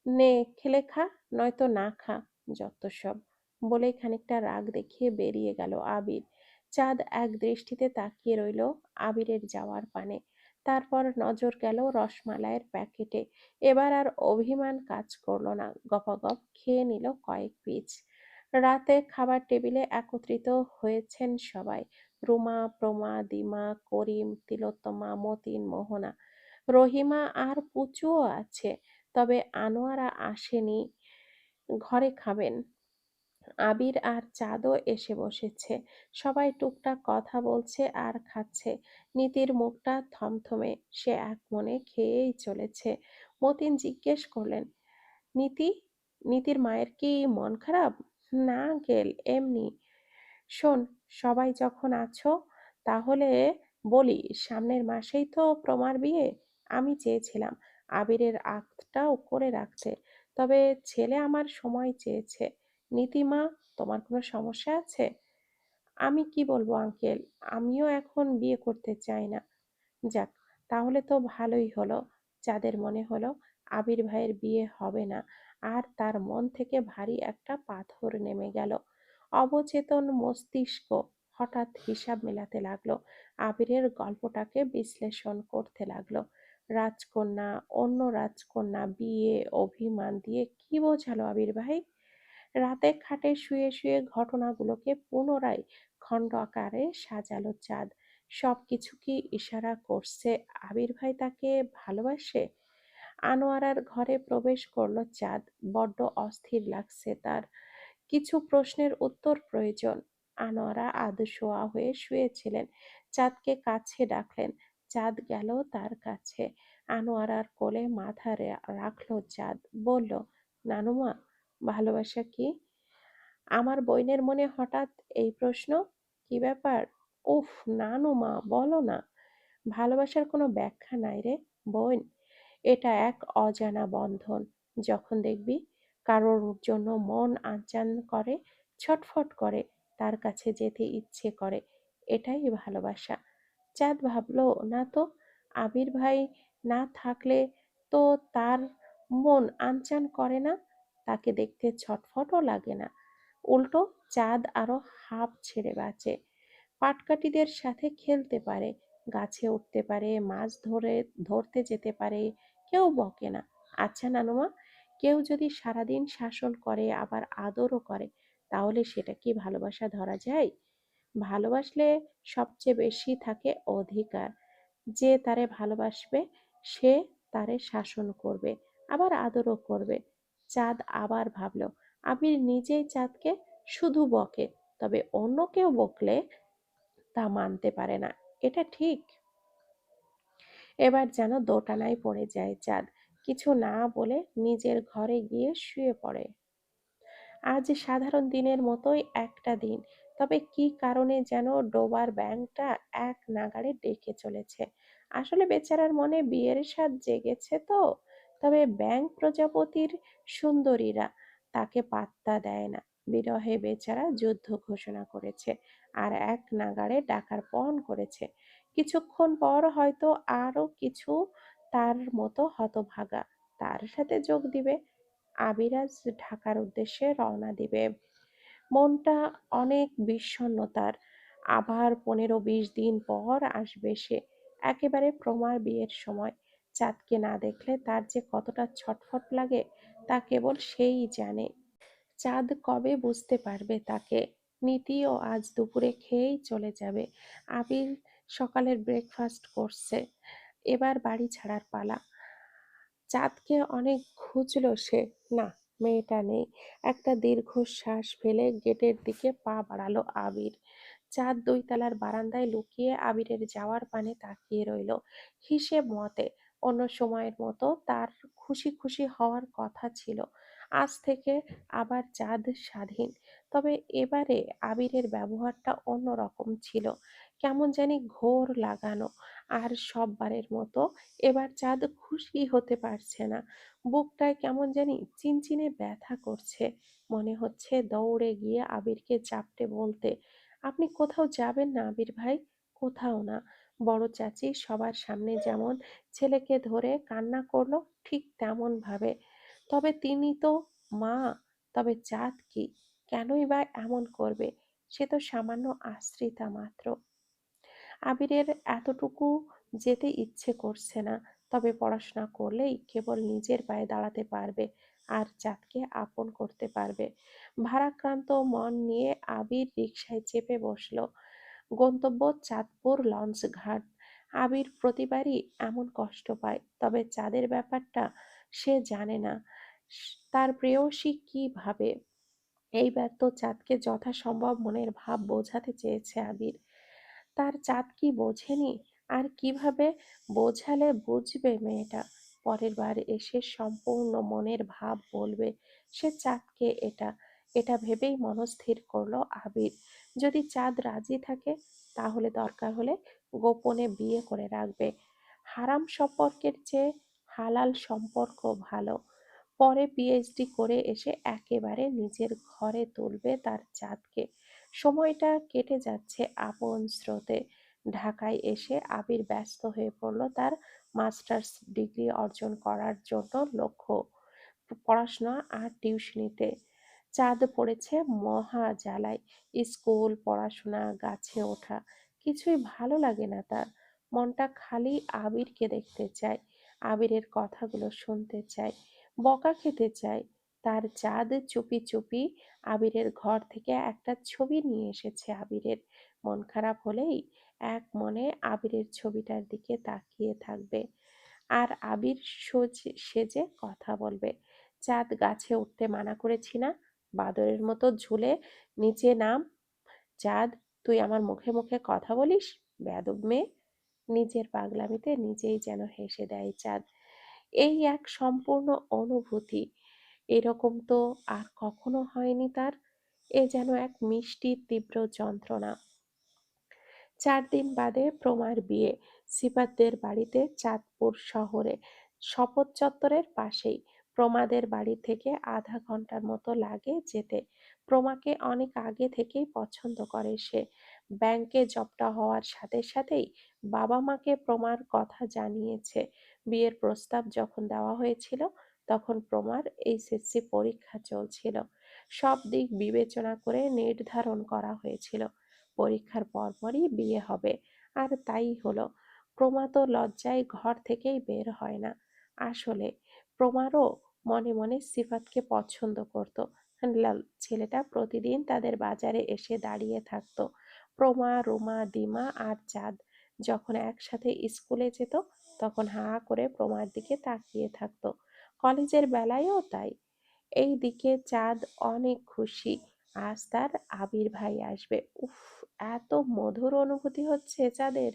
নে, খেলে খা, নয়তো না খা। যত সব। বলেই খানিকটা রাগ দেখিয়ে বেরিয়ে গেল আবির। চাঁদ এক দৃষ্টিতে তাকিয়ে রইল আবিরের যাওয়ার পানে। তারপর নজর গেল রসমালাইয়ের প্যাকেটে। এবার আর অভিমান কাজ করলো না, গপাগপ খেয়ে নিল কয়েক পিস। রাতে খাবার টেবিলে একত্রিত হয়েছেন সবাই। রুমা, প্রমা, দিমা, করিম, তিলোত্তমা, মতিন, মোহনা, রহিমা আর পুচুও আছে। তবে আনোয়ারা আসেনি। ঘরে খাবেন। আবির আর চাঁদও এসে বসেছে। সবাই টুকটাক কথা বলছে আর খাচ্ছে। নিতির মুখটা থমথমে, সে একমনে খেয়েই চলেছে। মতিন জিজ্ঞেস করলেন, নিতি, নিতির মায়ের কি মন খারাপ? না আঙ্কেল, এমনি। শোন, সবাই যখন আছো তাহলে বলি, সামনের মাসেই তো প্রমার বিয়ে। আমি চেয়েছিলাম আবিরের আক্তটাও করে রাখতে, তবে ছেলে আমার সময় চেয়েছে। নীতিমা, তোমার কোনো সমস্যা আছে? আমি কি বলবো আঙ্কেল, আমিও এখন বিয়ে করতে চাই না। যাক, তাহলে তো ভালোই হলো। যাদের মনে হলো আবির ভাইয়ের বিয়ে হবে না, আর তার মন থেকে ভারী একটা পাথর নেমে গেল। অবচেতন মস্তিষ্ক হঠাৎ হিসাব মেলাতে লাগলো, আবিরের গল্পটাকে বিশ্লেষণ করতে লাগলো। রাজকন্যা, অন্য রাজকন্যা, বিয়ে, অভিমান দিয়ে কি বোঝালো আবির ভাই? রাতে খাটে শুয়ে শুয়ে ঘটনাগুলোকে পুনরায় খণ্ড আকারে সাজালো চাঁদ। সবকিছু কি ইশারা করছে আবির ভাই তাকে ভালোবাসে? আনোয়ারার ঘরে প্রবেশ করলো চাঁদ। বড্ড অস্থির লাগছে তার। কিছু প্রশ্নের উত্তর প্রয়োজন। আনোয়ারা আধশোয়া হয়ে শুয়েছিলেন। চাঁদকে কাছে ডাকলেন। চাঁদ গেল তার কাছে। আনোয়ারার কোলে মাথা রাখলো চাঁদ। বলল, নানুমা, ভালোবাসা কি? আমার বইনের মনে হঠাৎ এই প্রশ্ন। কি ব্যাপার? উফ, নানুমা, বলো না। ভালোবাসার কোনো ব্যাখ্যা নাই রে বোন। এটা এক অজানা বন্ধন। যখন দেখবি কারোর জন্য মন আনচান করে, ছটফট করে, তার কাছে যেতে ইচ্ছে করে, এটাই ভালোবাসা। চাঁদ ভাবলো, না তো, আবির ভাই না থাকলে তো তার মন আনচান করে না, তাকে দেখতে ছটফটও লাগে না। উল্টো চাঁদ আরো হাঁপ ছেড়ে বাঁচে। পাটকাঠিদের সাথে খেলতে পারে, গাছে উঠতে পারে, মাছ ধরতে যেতে পারে, কেউ বকে না। আচ্ছা নানুমা, কেউ যদি সারাদিন শাসন করে আবার আদরও করে, তাহলে সেটা কি ভালোবাসা ধরা যায়? ভালোবাসলে সবচেয়ে বেশি থাকে অধিকার। যে তারে ভালোবাসবে সে তারে শাসন করবে, আবার আদরও করবে। চাঁদ আবার ভাবল, আবির নিজেই চাঁদকে শুধু বকে, তবে অন্য কেউ বকলে তা মানতে পারে না। এটা ঠিক। এবার যেন দোটানায় পড়ে যায় চাঁদ। কিছু না বলে নিজের ঘরে গিয়ে শুয়ে পড়ে। আজ সাধারণ দিনের মতোই একটা দিন, তবে কি কারণে যেন ডোবার ব্যাঙটা এক নাগাড়ে ডেকে চলেছে। আসলে বেচারার মনে বিয়ের স্বাদ জেগেছে তো। তবে ব্যাঙ প্রজাপতির সুন্দরীরা তাকে পাত্তা দেয় না। বিরহে বেচারা যুদ্ধ ঘোষণা করেছে আর এক নাগাড়ে ডাকার পণ করেছে। কিছুক্ষণ পর হয়তো আরো কিছু তার মতো হতভাগা তার সাথে যোগ দিবে। আবিরাজ ঢাকার উদ্দেশ্যে রওনা দিবে। মনটা অনেক বিষণ্ণ তার। আবার 15-20 দিন পর আসবে সে, একেবারে প্রমার বিয়ের সময়। চাঁদকে না দেখলে তার যে কতটা ছটফট লাগে তা কেবল সেই জানে। চাঁদ কবে বুঝতে পারবে তাকে? নীতিও আজ দুপুরে খেয়েই চলে যাবে। আবির সকালের ব্রেকফাস্ট করছে। এবার বাড়ি ছাড়ার পালা। চাঁদকে অনেক খুঁজল সে, না, মেয়েটা নেই। একটা দীর্ঘশ্বাস ফেলে গেটের দিকে পা বাড়ালো আবির। চাঁদ 2 তলার বারান্দায় লুকিয়ে আবিরের যাওয়ার পানে তাকিয়ে রইল। হিসেব মতে অন্য সময়ের মতো তার খুশি খুশি হওয়ার কথা ছিল। আজ থেকে আবার চাঁদ স্বাধীন। তবে এবারে আবিরের ব্যবহারটা অন্যরকম ছিল। কেমন জানি ঘোর লাগানো। আর সববারের মতো এবার চাঁদ খুশি হতে পারছে না। বুকটায় কেমন জানি চিনচিনে ব্যথা করছে। মনে হচ্ছে দৌড়ে গিয়ে আবিরকে চাপটে বলতে, আপনি কোথাও যাবেন না আবির ভাই, কোথাও না। বড় চাচি সবার সামনে যেমন ছেলেকে ধরে কান্না করলো, ঠিক তেমন ভাবে। তবে তিনি তো মা। তবে চাঁদ কি, কেনই বা এমন করবে? সে তো সামান্য আশ্রিতা মাত্র। আবিরের এতটুকু যেতে ইচ্ছে করছে না। তবে পড়াশোনা করলেই কেবল নিজের পায়ে দাঁড়াতে পারবে আর চাঁদকে আপন করতে পারবে। ভারাক্রান্ত মন নিয়ে আবির রিকশায় চেপে বসলো। গন্তব্য চাঁদপুর লঞ্চ ঘাট। আবির প্রতিবারই এমন কষ্ট পায়, তবে চাঁদের ব্যাপারটা সে জানে না। তার প্রেয়সী কি ভাবে। এইবার তো চাঁদকে যথাসম্ভব মনের ভাব বোঝাতে চেয়েছে আবির। তার চাঁদ কি বোঝেনি? আর কিভাবে বোঝালে বুঝবে মেয়েটা? পরের বার এসে সম্পূর্ণ মনের ভাব বলবে সে চাঁদকে। এটা এটা ভেবেই মনস্থির করলো আবির। যদি চাঁদ রাজি থাকে, তাহলে দরকার হলে গোপনে বিয়ে করে রাখবে। হারাম সম্পর্কের চেয়ে হালাল সম্পর্ক ভালো। পরে পিএইচডি করে এসে একেবারে নিজের ঘরে তুলবে তার চাঁদকে। সময়টা কেটে যাচ্ছে আপন স্রোতে। ঢাকায় এসে আবির ব্যস্ত হয়ে পড়ল তার মাস্টার্স ডিগ্রি অর্জন করার জন্য লক্ষ্য, পড়াশোনা আর টিউশনিতে। চাঁদ পড়েছে মহা জ্বালায়। স্কুল, পড়াশোনা, গাছে ওঠা কিছুই ভালো লাগে না তার। মনটা খালি আবিরকে দেখতে চায়, আবিরের কথাগুলো শুনতে চায়, বকা খেতে চায়। তার চাঁদ চুপি চুপি আবিরের ঘর থেকে একটা ছবি নিয়ে এসেছে আবিরের। মন খারাপ হলেই এক মনে আবিরের ছবিটার দিকে তাকিয়ে থাকবে আর আবির সেজে কথা বলবে। চাঁদ, গাছে উঠতে মানা করেছি না? বাদরের মতো ঝুলে নিচে নাম। চাঁদ, তুই আমার মুখে মুখে কথা বলিস, বেয়াদব মেয়ে। নিজের পাগলামিতে নিজেই যেন হেসে দেয় চাঁদ। এই এক সম্পূর্ণ অনুভূতি। এরকম তো আর কখনো হয়নি তার। এ যেন এক মিষ্টি তীব্র যন্ত্রণা। 4 দিন বাদে প্রমার বিয়ে। সিফাতদের বাড়িতে, চাঁদপুর শহরে, শপথ চত্বরের পাশেই। প্রমাদের বাড়ি থেকে আধা ঘন্টার মতো লাগে যেতে। প্রমাকে অনেক আগে থেকেই পছন্দ করে সে। ব্যাংকে জবটা হওয়ার সাথে সাথেই বাবা মাকে প্রমার কথা জানিয়েছে। বিয়ের প্রস্তাব যখন দেওয়া হয়েছিল, তখন প্রমার এইচএসসি পরীক্ষা চলছিল। সব দিক বিবেচনা করে নির্ধারণ করা হয়েছিল পরীক্ষার পরপরই বিয়ে হবে। আর তাই হলো। প্রমা তো লজ্জায় ঘর থেকেই বের হয় না। আসলে প্রমারও মনে মনে সিফাতকে পছন্দ করত। ছেলেটা প্রতিদিন তাদের বাজারে এসে দাঁড়িয়ে থাকতো। প্রমা, রুমা, দিমা আর চাঁদ যখন একসাথে স্কুলে যেত, তখন হাঁ করে প্রমার দিকে তাকিয়ে থাকতো। কলেজের বেলায়ও তাই। এই দিকে চাঁদ অনেক খুশি, আজ তার আবির ভাই আসবে। উফ, এত মধুর অনুভূতি হচ্ছে চাঁদের।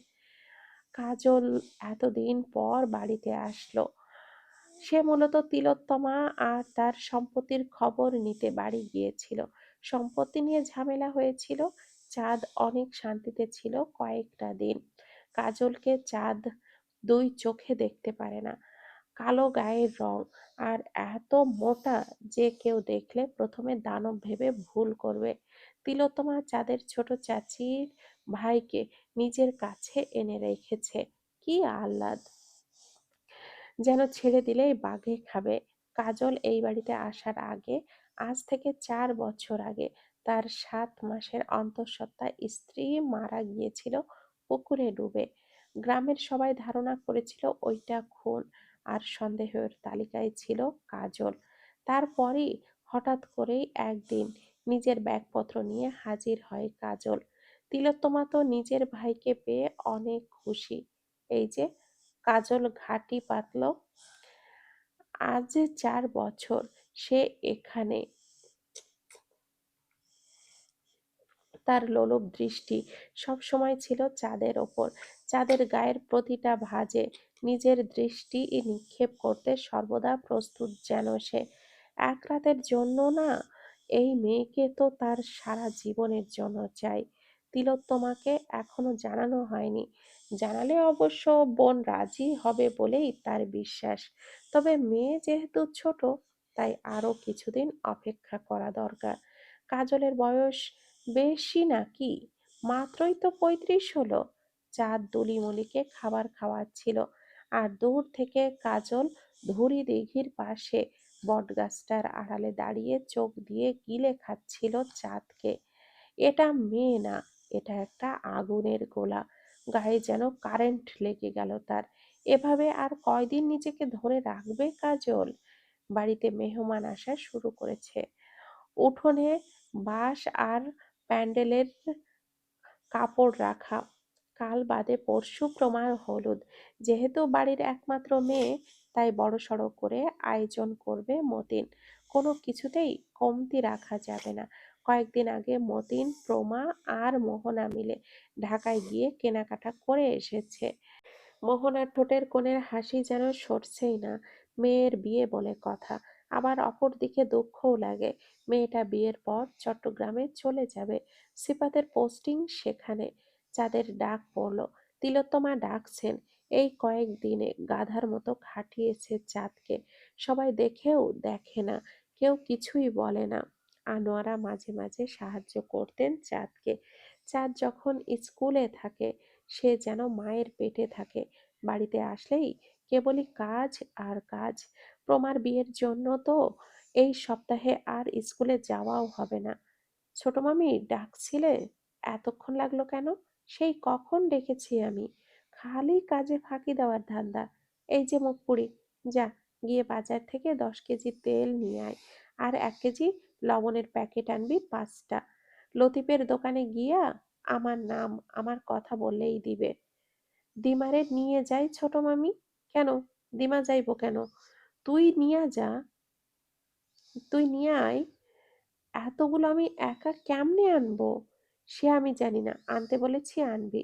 কাজল এতদিন পর বাড়িতে আসলো। সে মূলত তিলোত্তমা আর তার সম্পত্তির খবর নিতে বাড়ি গিয়েছিল। সম্পত্তি নিয়ে ঝামেলা হয়েছিল। চাঁদ অনেক শান্তিতে ছিল কয়েকটা দিন। কাজলকে চাঁদ দুই চোখে দেখতে পারে না। কালো গায়ের রং, আর এত মোটা যে কেউ দেখলে প্রথমে দানব ভেবে ভুল করবে। তিলোত্তমা চাঁদের ছোট চাচির ভাইকে নিজের কাছে এনে রেখেছে। কি আহ্লাদ! যেন ছেড়ে দিলেই বাঘে খাবে। কাজল এই বাড়িতে আসার আগে, আজ থেকে 4 বছর আগে, তার 7 মাসের অন্তঃসত্ত্বা স্ত্রী মারা গিয়েছিল পুকুরে ডুবে। গ্রামের সবাই ধারণা করেছিল ওইটা খুন, আর সন্দেহের তালিকায় ছিল কাজল। তারপরই হঠাৎ করেই একদিন নিজের ব্যাগপত্র নিয়ে হাজির হয় কাজল। তিলোত্তমা তো নিজের ভাইকে পেয়ে অনেক খুশি। এই যে কাজল ঘাঁটি পাতল। আজ 4 বছর সে এখানে। তার লোলুপ দৃষ্টি সবসময় ছিল চাঁদের ওপর। চাঁদের গায়ের প্রতিটা ভাঁজে নিজের দৃষ্টি নিক্ষেপ করতে সর্বদা প্রস্তুত যেন সে। এক রাতের জন্য না, এই মেয়েকে তো তার সারা জীবনের জন্য চাই। তিলোত্তমাকে এখনো জানানো হয়নি। জানালে অবশ্য বোন রাজি হবে বলেই তার বিশ্বাস। তবে মেয়ে যেহেতু ছোট, তাই আরো কিছুদিন অপেক্ষা করা দরকার। কাজলের বয়স বেশি নাকি? মাত্রই তো 35 হলো। চাঁদ দুলিমুলিকে খাবার খাওয়াচ্ছিল, আর দূর থেকে কাজল ধুরি দিঘির পাশে বটগাছটার আড়ালে দাঁড়িয়ে চোখ দিয়ে গিলে খাচ্ছিল চাঁদকে। এটা মেয়ে না, এটা একটা আগুনের গোলা। গায়ে যেন কারেন্ট লেগে গেল তার। এভাবে আর কয়দিন নিজেকে ধরে রাখবে কাজল? বাড়িতে মেহমান আসা শুরু করেছে। উঠোনে বাঁশ আর প্যান্ডেলের কাপড় রাখা। কাল বাদে পরশু প্রমার হলুদ। যেহেতু বাড়ির একমাত্র মেয়ে, তাই বড়সড় করে আয়োজন করবে মতিন। কোনো কিছুতেই কমতি রাখা যাবে না। কয়েকদিন আগে মতিন, প্রমা আর মোহনা মিলে ঢাকায় গিয়ে কেনাকাটা করে এসেছে। মোহনার ঠোঁটের কোণের হাসি যেন সরছেই না। মেয়ের বিয়ে বলে কথা। আবার অপরদিকে দুঃখও লাগে। মেয়েটা বিয়ের পর চট্টগ্রামে চলে যাবে। সিফাতের পোস্টিং সেখানে। চাঁদের ডাক পড়ল। তিলোত্তমা ডাকছেন। এই কয়েক দিনে গাধার মতো খাটিয়েছে চাঁদকে। সবাই দেখেও দেখে না, কেউ কিছুই বলে না। আনোয়ারা মাঝে মাঝে সাহায্য করতেন চাঁদকে। চাঁদ যখন স্কুলে থাকে, সে যেন মায়ের পেটে থাকে। বাড়িতে আসলেই কেবলই কাজ আর কাজ। প্রমার বিয়ের জন্য তো এই সপ্তাহে আর স্কুলে যাওয়াও হবে না। ছোট মামি ডাকছিলে? এতক্ষণ লাগলো কেন? সেই কখন ডেকেছি আমি। খালি কাজে ফাঁকি দেওয়ার ধান্দা। এই যে মুখ পুরি, যা গিয়ে বাজার থেকে 10 কেজি তেল নিয়ে আয়, আর 1 কেজি লবণের প্যাকেট আনবি 5টা। লতিফের দোকানে গিয়া আমার নাম, আমার কথা বললেই দিবে। দিমারে নিয়ে যাই ছোট মামি। কেন? দিমা যাইব কেন? তুই নিয়া যা, তুই নিয়ে আয়। এতগুলো আমি একা কেমনে আনবো? সে আমি জানি না, আনতে বলেছি আনবি।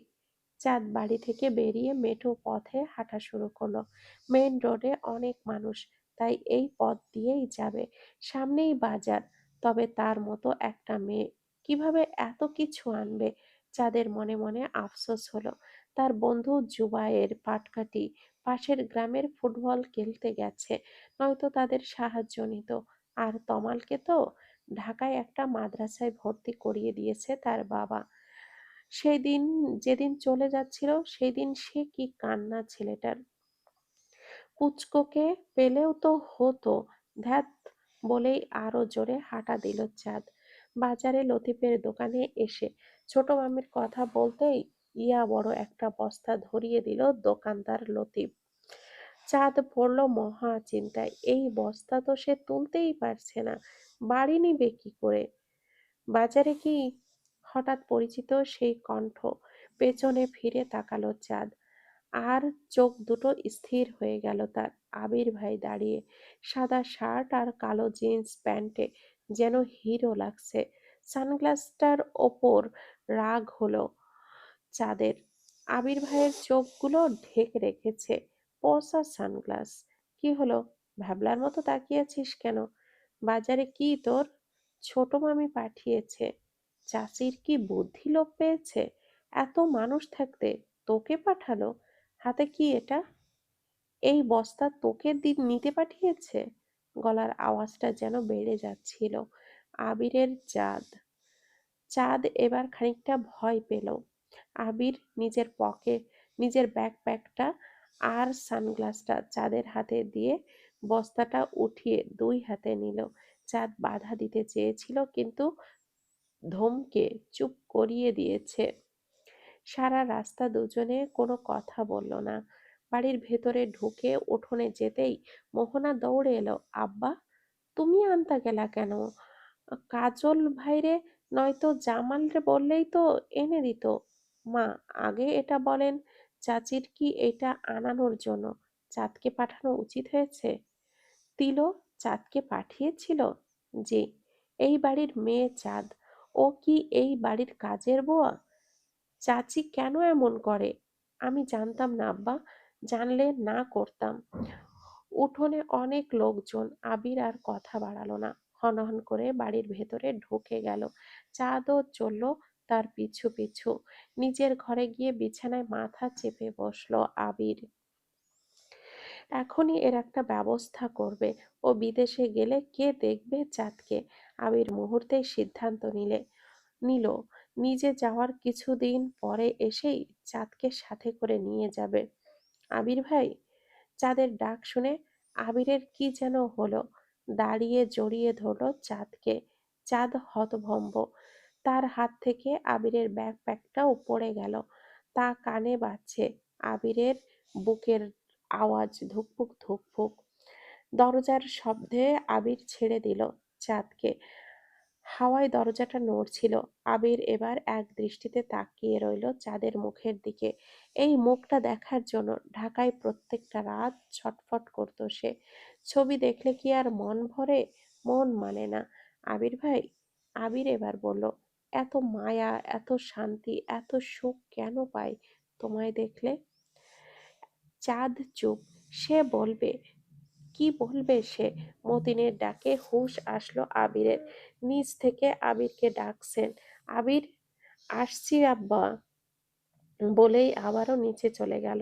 চাঁদ বাড়ি থেকে বেরিয়ে মেঠো পথে হাঁটা শুরু করলো। মেইন রোডে অনেক মানুষ, তাই এই পথ দিয়েই যাবে। সামনেই বাজার। তবে তার মতো একটা মেয়ে কিভাবে এত কিছু আনবে? চাঁদের মনে মনে আফসোস হলো। তার বন্ধু জুবায়ের পাটকাঠি পাশের গ্রামের ফুটবল খেলতে গেছে, নয়তো তাদের সাহায্য নিত। আর তমালকে তো ঢাকায় একটা মাদ্রাসায় ভর্তি করিয়ে দিয়েছে তার বাবা। সেই দিন, যেদিন চলে যাচ্ছিল, সেই দিন সে কি কান্না ছেলেটার। পুচকোকে পেলেও তো হতো। ধ্যাত, বলেই আরো জোরে হাঁটা দিল চাঁদ। বাজারে লতিফের দোকানে এসে ছোট মামির কথা বলতেই ইয়া বড় একটা বস্তা ধরিয়ে দিল দোকানদার লতিফ। চাঁদ পড়ল মহা চিন্তায়। এই বস্তা তো সে তুলতেই পারছে না, বাড়ি নিবে কি করে? বাজারে কি? হঠাৎ পরিচিত সেই কণ্ঠ। পেছনে ফিরে তাকালো চাঁদ, আর চোখ দুটো স্থির হয়ে গেল তার। আবির ভাই দাঁড়িয়ে, সাদা শার্ট আর কালো জিন্স প্যান্টে যেন হিরো লাগছে। সানগ্লাসটার ওপর রাগ হলো চাঁদের। আবির ভাইয়ের চোখগুলো ঢেকে রেখেছে। পচা সানগ্লাস। কি হলো? ভ্যাবলার মতো তাকিয়েছিস কেন? বাজারে কি তোর? ছোট মামি পাঠিয়েছে। চাচির কি বুদ্ধি লোপ পেয়েছে? এত মানুষ থাকতে তোকে পাঠালো? হাতে কি এটা? এই বস্তা তোকে নিতে পাঠিয়েছে? গলার আওয়াজটা যেন বেড়ে যাচ্ছিল। আবিরের জাদ। চাঁদ এবার খানিকটা ভয় পেল। আবির নিজের ব্যাকপ্যাকটা আর সানগ্লাসটা চাঁদের হাতে দিয়ে বস্তাটা উঠিয়ে 2 হাতে নিল। চাঁদ বাধা দিতে চেয়েছিল, কিন্তু ধমকে চুপ করিয়ে দিয়েছে। সারা রাস্তা দুজনে কোনো কথা বলল না। বাড়ির ভেতরে ঢুকে উঠোনে যেতেই মোহনা দৌড়ে এলো। আব্বা, তুমি আনতা গেলা কেন? কাজল ভাইরে নয়তো জামাল রে বললেই তো এনে দিত। মা, আগে এটা বলেন, চাচির কি এটা আনানোর জন্য চাঁদকে পাঠানো উচিত হয়েছে? তিলো চাঁদকে পাঠিয়েছিল? জি। এই বাড়ির মেয়ে চাঁদ। ও কি এই বাড়ির কাজের বুয়া? চাচি কেন এমন করে? আমি জানতাম না আব্বা, জানলে না করতাম। উঠোনে অনেক লোকজন, আবির আর কথা বাড়ালো না, হনহন করে বাড়ির ভেতরে ঢুকে গেল। চাঁদও চলল তার পিছু পিছু। নিজের ঘরে গিয়ে বিছানায় মাথা চেপে বসলো আবির। এখনই এর একটা ব্যবস্থা করবে। ও বিদেশে গেলে কে দেখবে চাঁদকে? আবির মুহূর্তেই সিদ্ধান্ত নিল নিজে যাওয়ার কিছুদিন পরে এসেই চাঁদকে সাথে করে নিয়ে যাবে। আবির ভাই! চাঁদের ডাক শুনে আবিরের কি যেন হলো, দাঁড়িয়ে জড়িয়ে ধরল চাঁদকে। চাঁদ হতভম্ব। তার হাত থেকে আবিরের ব্যাকপ্যাকটাও পড়ে গেল। তা কানে বাজছে। আবিরের বুকের আওয়াজ ধুকপুক ধুকপুক। দরজার শব্দে আবির ছেড়ে দিল চাঁদকে। হাওয়ায় দরজাটা নড়ছিল। আবির এবার এক দৃষ্টিতে তাকিয়ে রইল চাঁদের মুখের দিকে। এই মুখটা দেখার জন্য ঢাকায় প্রত্যেকটা রাত ছটফট করত সে। ছবি দেখলে কি আর মন ভরে? মন মানে না। আবির ভাই! আবির এবার বলল, এত মায়া, এত শান্তি, এত সুখ কেন পাই তোমায় দেখলে? চাঁদ চুপ। সে বলবে কি বলবে সে? মতিনের ডাকে হুঁশ আসলো আবিরের। নিচ থেকে আবিরকে ডাকছেন। আবির! আসছি আব্বা, বলেই আবারও নিচে চলে গেল।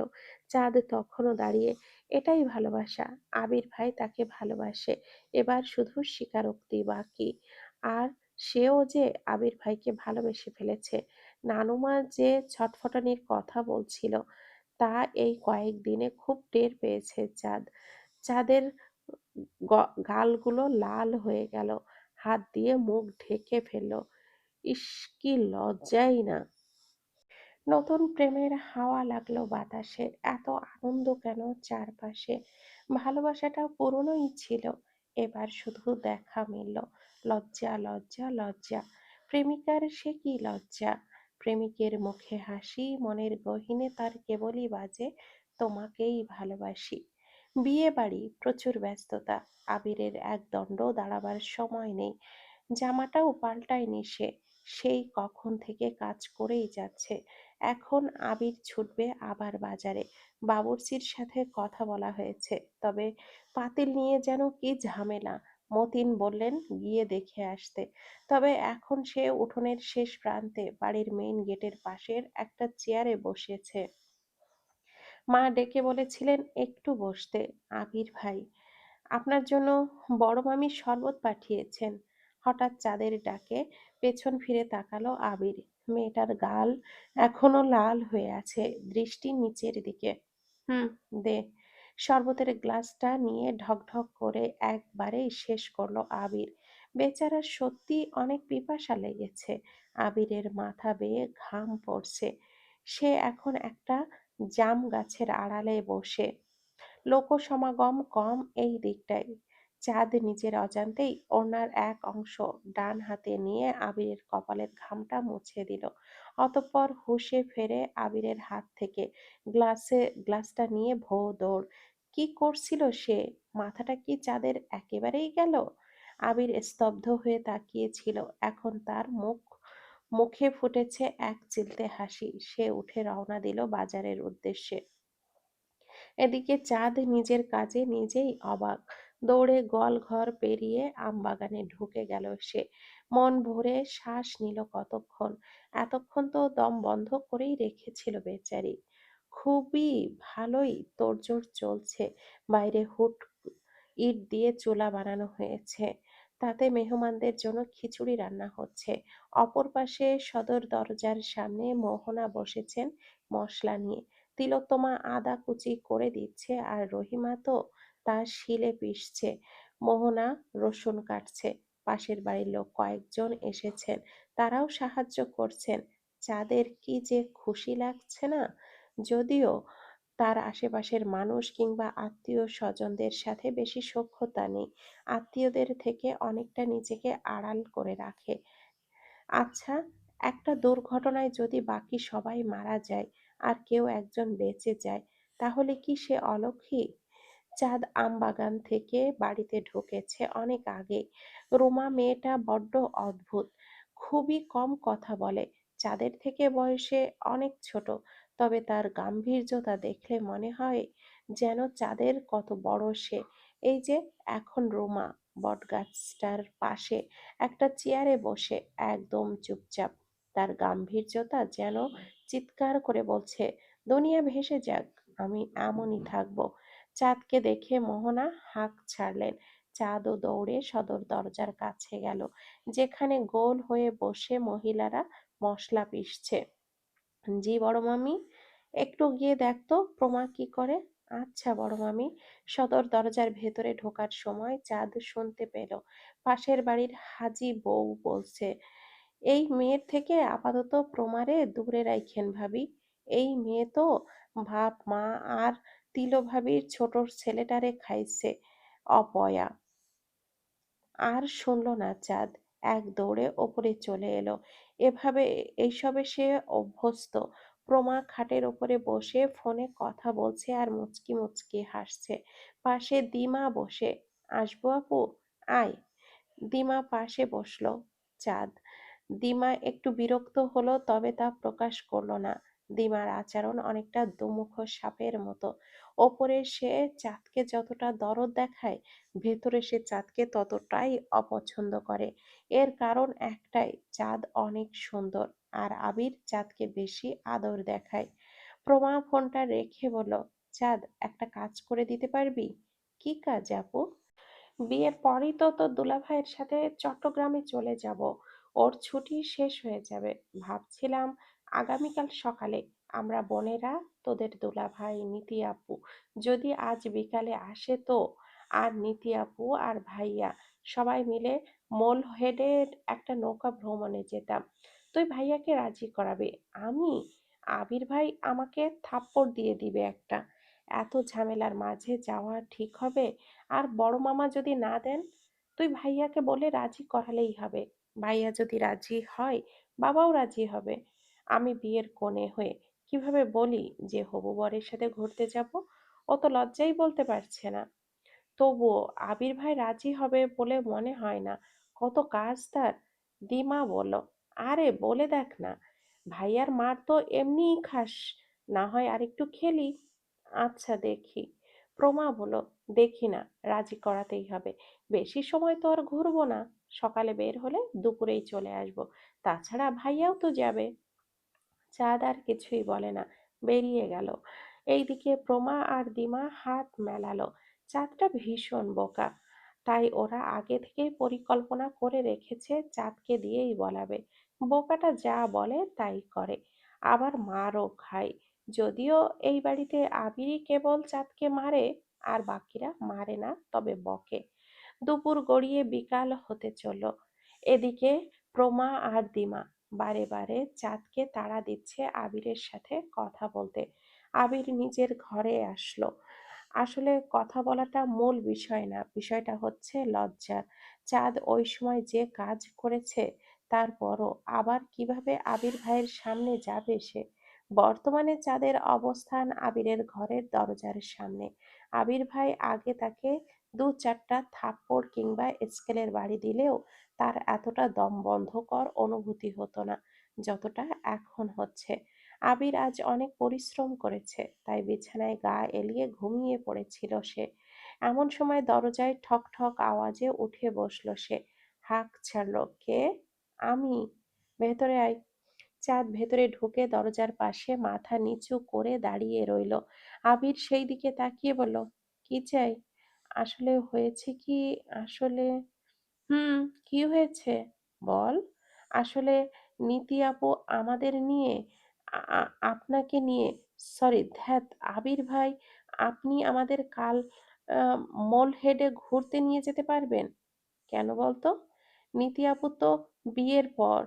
চাঁদ তখনও দাঁড়িয়ে। এটাই ভালোবাসা। আবির ভাই তাকে ভালোবাসে। এবার শুধু স্বীকারোক্তি বাকি। আর সেও যে আবির ভাইকে ভালোবেসে ফেলেছে। নানুমা যে ছটফটানির কথা বলছিল, তা এই কয়েকদিনে খুব টের পেয়েছে চাঁদ। চাঁদের গালগুলো লাল হয়ে গেল। হাত দিয়ে মুখ ঢেকে ফেলল। ইস, কি লজ্জাই না! নতুন প্রেমের হাওয়া লাগলো বাতাসে। এত আনন্দ কেন চারপাশে? ভালোবাসাটা পুরনোই ছিল, এবার শুধু দেখা মিলল। লজ্জা, লজ্জা, লজ্জা। প্রেমিকার সে কি লজ্জা! প্রেমিকের মুখে হাসি, মনের গহীনে তার কেবলই বাজে, তোমাকেই ভালোবাসি। বিয়ে বাড়ি, প্রচুর ব্যস্ততা। আবিরের এক দণ্ড দাঁড়াবার সময় নেই। জামাটাও পাল্টায়নি সে। সেই কখন থেকে কাজ করেই যাচ্ছে। এখন আবির ছুটবে আবার বাজারে। বাবুর্চির সাথে কথা বলা হয়েছে, তবে পাতিল নিয়ে যেন কি ঝামেলা। মতিন বললেন গিয়ে দেখে আসতে। তবে এখন সে উঠোনের শেষ প্রান্তে বাড়ির মেইন গেটের পাশের একটা চেয়ারে বসেছে। মা ডেকে বলেছিলেন একটু বসতে। আবির ভাই, আপনার জন্য বড় মামি শরবত পাঠিয়েছেন। হঠাৎ চাঁদের ডাকে পেছন ফিরে তাকালো আবির। মেয়েটার গাল এখনো লাল হয়ে আছে, দৃষ্টি নিচের দিকে। হুম, দে। শরবতের গ্লাসটা নিয়ে ঢকঢক করে একবারেই শেষ করলো আবির। বেচারার সত্যি অনেক পিপাসা লেগেছে। আবিরের মাথা বেয়ে ঘাম পড়ছে। সে এখন একটা জাম গাছের আড়ালে বসে। লোকসমাগম কম এই দিকটায়। চাঁদ নিজের অজান্তেই ওড়নার এক অংশ ডান হাতে নিয়ে আবিরের কপালের ঘামটা মুছে দিল। অতঃপর হুঁশে ফেরে আবিরের হাত থেকে গ্লাসটা নিয়ে ভোঁ দৌড়। কি করছিল সে? মাথাটা কি চাঁদের একেবারেই গেল? আবির স্তব্ধ হয়ে তাকিয়েছিল। এখন তার মুখে ফুটেছে এক চিলতে হাসি। সে উঠে রওনা দিল বাজারের উদ্দেশ্যে। এদিকে চাঁদ নিজের কাজে নিজেই অবাক। দৌড়ে গোয়ালঘর পেরিয়ে আমবাগানে ঢুকে গেল সে। মন ভরে শ্বাস নিল কতক্ষণ। এতক্ষণ তো দম বন্ধ করেই রেখেছিল বেচারি। খুবই ভালোই তোড়জোড় চলছে। বাইরে ইট দিয়ে চুলা বানানো হয়েছে। তাতে মেহমানদের জন্য খিচুড়ি রান্না হচ্ছে। অপর পাশে সদর দরজার সামনে মোহনা বসেছেন মশলা নিয়ে। তিলোত্তমা আদা কুচি করে দিচ্ছে, আর রহিমা তো তার শিলে পিষছে। মোহনা রসুন কাটছে। পাশের বাড়ির লোক কয়েকজন এসেছেন, তারাও সাহায্য করছেন। চাঁদের কি যে খুশি লাগছে না! যদিও তার আশেপাশের মানুষ কিংবা আত্মীয় স্বজনদের সাথে বেশি সখ্যতা নেই, আত্মীয়দের থেকে অনেকটা নিজেকে আড়াল করে রাখে। আচ্ছা, একটা দুর্ঘটনায় যদি বাকি সবাই মারা যায় আর কেউ একজন বেঁচে যায়, তাহলে কি সে অলক্ষী? চাঁদ আমবাগান থেকে বাড়িতে ঢুকেছে অনেক আগে। রুমা মেয়েটা বড্ড অদ্ভুত। খুবই কম কথা বলে, চাঁদের থেকে বয়সে অনেক ছোট, তবে তার গাম্ভীর্যতা দেখলে মনে হয় যেন চাঁদের কত বড় সে। এই যে এখন রোমা বটগাছটার পাশে একটা চেয়ারে বসে একদম চুপচাপ, তার গাম্ভীর্যতা যেন চিৎকার করে বলছে, দুনিয়া ভেসে যাক, আমি এমনই থাকবো। চাঁদকে দেখে মোহনা হাঁক ছাড়লেন। চাঁদও দৌড়ে সদর দরজার কাছে গেল, যেখানে গোল হয়ে বসে মহিলারা মশলা পিষছে। জি বড় মামি, একটু গিয়ে দেখতো প্রমা কি করে। আচ্ছা বড় মামি। সদর দরজার ভেতরে ঢোকার সময় চাঁদ শুনতে পেল পাশের বাড়ির হাজি বউ বলছে, এই মেয়ের থেকে আপাতত প্রমারে দূরে রাইখেন ভাবি। এই মেয়ে তো বাপ মা আর তিলো ভাবির ছোট ছেলেটারে খাইছে। অপয়া। আর শুনল না চাঁদ, এক দৌড়ে ওপরে চলে এলো। এভাবে এইসবে সে অভ্যস্ত। প্রমা খাটের ওপরে বসে ফোনে কথা বলছে আর মুচকি মুচকি হাসছে। পাশে দিমা বসে, আসবো আপু? আয়। দিমা পাশে বসলো। চাঁদ। দিমা একটু বিরক্ত হলো, তবে তা প্রকাশ করলো না। দিমার আচরণ অনেকটা দুমুখো সাপের মতো। ওপরে সে চাঁদকে যতটা দরদ দেখায়, ভেতরে সে চাঁদকে ততটাই অপছন্দ করে। এর কারণ একটাই, চাঁদ অনেক সুন্দর আর আবির চাঁদকে বেশি আদর দেখায়। প্রমা ফোনটা রেখে বলল, চাঁদ একটা কাজ করে দিতে পারবি? কি কাজ আপু? বিয়ের পরেই তো তোর দুলাভাইয়ের সাথে চট্টগ্রামে চলে যাব। ওর ছুটি শেষ হয়ে যাবে। ভাবছিলাম আগামীকাল সকালে আমরা বোনেরা, তোদের দুলাভাই, নীতি আপু যদি আজ বিকালে আসে তো, আর নীতি আপু আর ভাইয়া সবাই মিলে মোলহেডের একটা নৌকা ভ্রমণে যেতাম। তুই ভাইয়াকে রাজি করাবে। আমি, আবির ভাই আমাকে থাপ্পড় দিয়ে দিবে একটা। এত ঝামেলার মাঝে যাওয়া ঠিক হবে? আর বড় মামা যদি না দেন, তুই ভাইয়াকে বলে রাজি করালেই হবে। ভাইয়া যদি রাজি হয়, বাবাও রাজি হবে। আমি বিয়ের কনে হয়ে কিভাবে বলি যে হবু বরের সাথে ঘুরতে যাব? ও তো লজ্জাই বলতে পারছে না। তবুও আবির ভাই রাজি হবে বলে মনে হয় না। কত কাজ তার। দিমা বলল, আরে বলে দেখ না, ভাইয়ার মার তো এমনিই খাস, না হয় আরেকটু খেলি। আচ্ছা দেখি। প্রমা বলল, দেখি না, রাজি করাতেই হবে। বেশি সময় তো আর ঘুরবো না। সকালে বের হলে দুপুরেই চলে আসবো। তাছাড়া ভাইয়াও তো যাবে। চাঁদ আর কিছুই বলে না, বেরিয়ে গেল। এইদিকে প্রমা আর দিমা হাত মেলালো। চাঁদটা ভীষণ বোকা, তাই ওরা আগে থেকেই পরিকল্পনা করে রেখেছে চাঁদকে দিয়েই বলাবে। বোকাটা যা বলে তাই করে, আবার মারও খায়। যদিও এই বাড়িতে আবিরই কেবল চাঁদকে মারে, আর বাকিরা মারে না, তবে বকে। দুপুর গড়িয়ে বিকাল হতে চলল। এদিকে প্রমা আর দিমা বারে বারে চাঁদকে তাড়া দিচ্ছে আবিরের সাথে কথা বলতে। আবির নিজের ঘরে আসলো। আসলে কথা বলাটা মূল বিষয় না, বিষয়টা হচ্ছে লজ্জা। চাঁদ ওই সময় যে কাজ করেছে, তারপরও আবার কিভাবে আবির ভাইয়ের সামনে যাবে সে? বর্তমানে চাঁদের অবস্থান আবিরের ঘরের দরজার সামনে। আবির ভাই আগে তাকে দু চারটা থাপ্পড় কিংবা স্কেলের বাড়ি দিলেও তার এতটা দমবন্ধকর অনুভূতি হতো না, যতটা এখন হচ্ছে। আবির আজ অনেক পরিশ্রম করেছে, তাই বিছানায় গা এলিয়ে ঘুমিয়ে পড়েছিল সে। এমন সময় দরজায় ঠক ঠক আওয়াজে উঠে বসলো সে। হাঁক ছাড়ল, কে? আমি। ভেতরে আয়। চাঁদ ভেতরে ঢুকে দরজার পাশে মাথা নিচু করে দাঁড়িয়ে রইল। আবির সেই দিকে তাকিয়ে বলল, কি চাই? আসলে হয়েছে কি, আসলে হুম, কি হয়েছে? বল। আসলে নীতি আপু আমাদের নিয়ে, আপনাকে নিয়ে, সরি ধ্যাত, আবির ভাই, আপনি আমাদের কাল আহ, মোলহেডে ঘুরতে নিয়ে যেতে পারবেন? কেন বলতো? নীতি আপু তো বিয়ের পর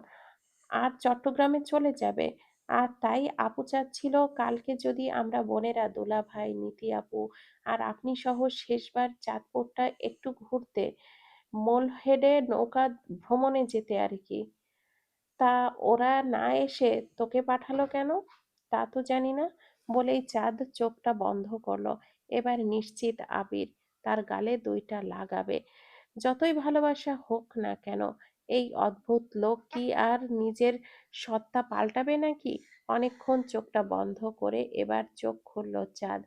আর চট্টগ্রামে চলে যাবে। আর তাই আপু চাচ্ছিল কালকে যদি আমরা বোনেরা, দুলা ভাই, নীতি আপু আর আপনি সহ শেষবার চাঁদপুরটা একটু ঘুরতে, মোলহেডে নৌকা ভ্রমণে যেতে আর কি। তা ওরা না এসে তোকে পাঠালো কেন? তা তো জানি না। বলেই চাঁদ চোখটা বন্ধ করলো। এবার নিশ্চিত আবির তার গালে দুইটা লাগাবে। যতই ভালোবাসা হোক না কেন, এই অদ্ভুত লোক কি আর নিজের সত্তা পাল্টাবে নাকি? অনেকক্ষণ চোখটা বন্ধ করে এবার চোখ খুলল চাঁদ।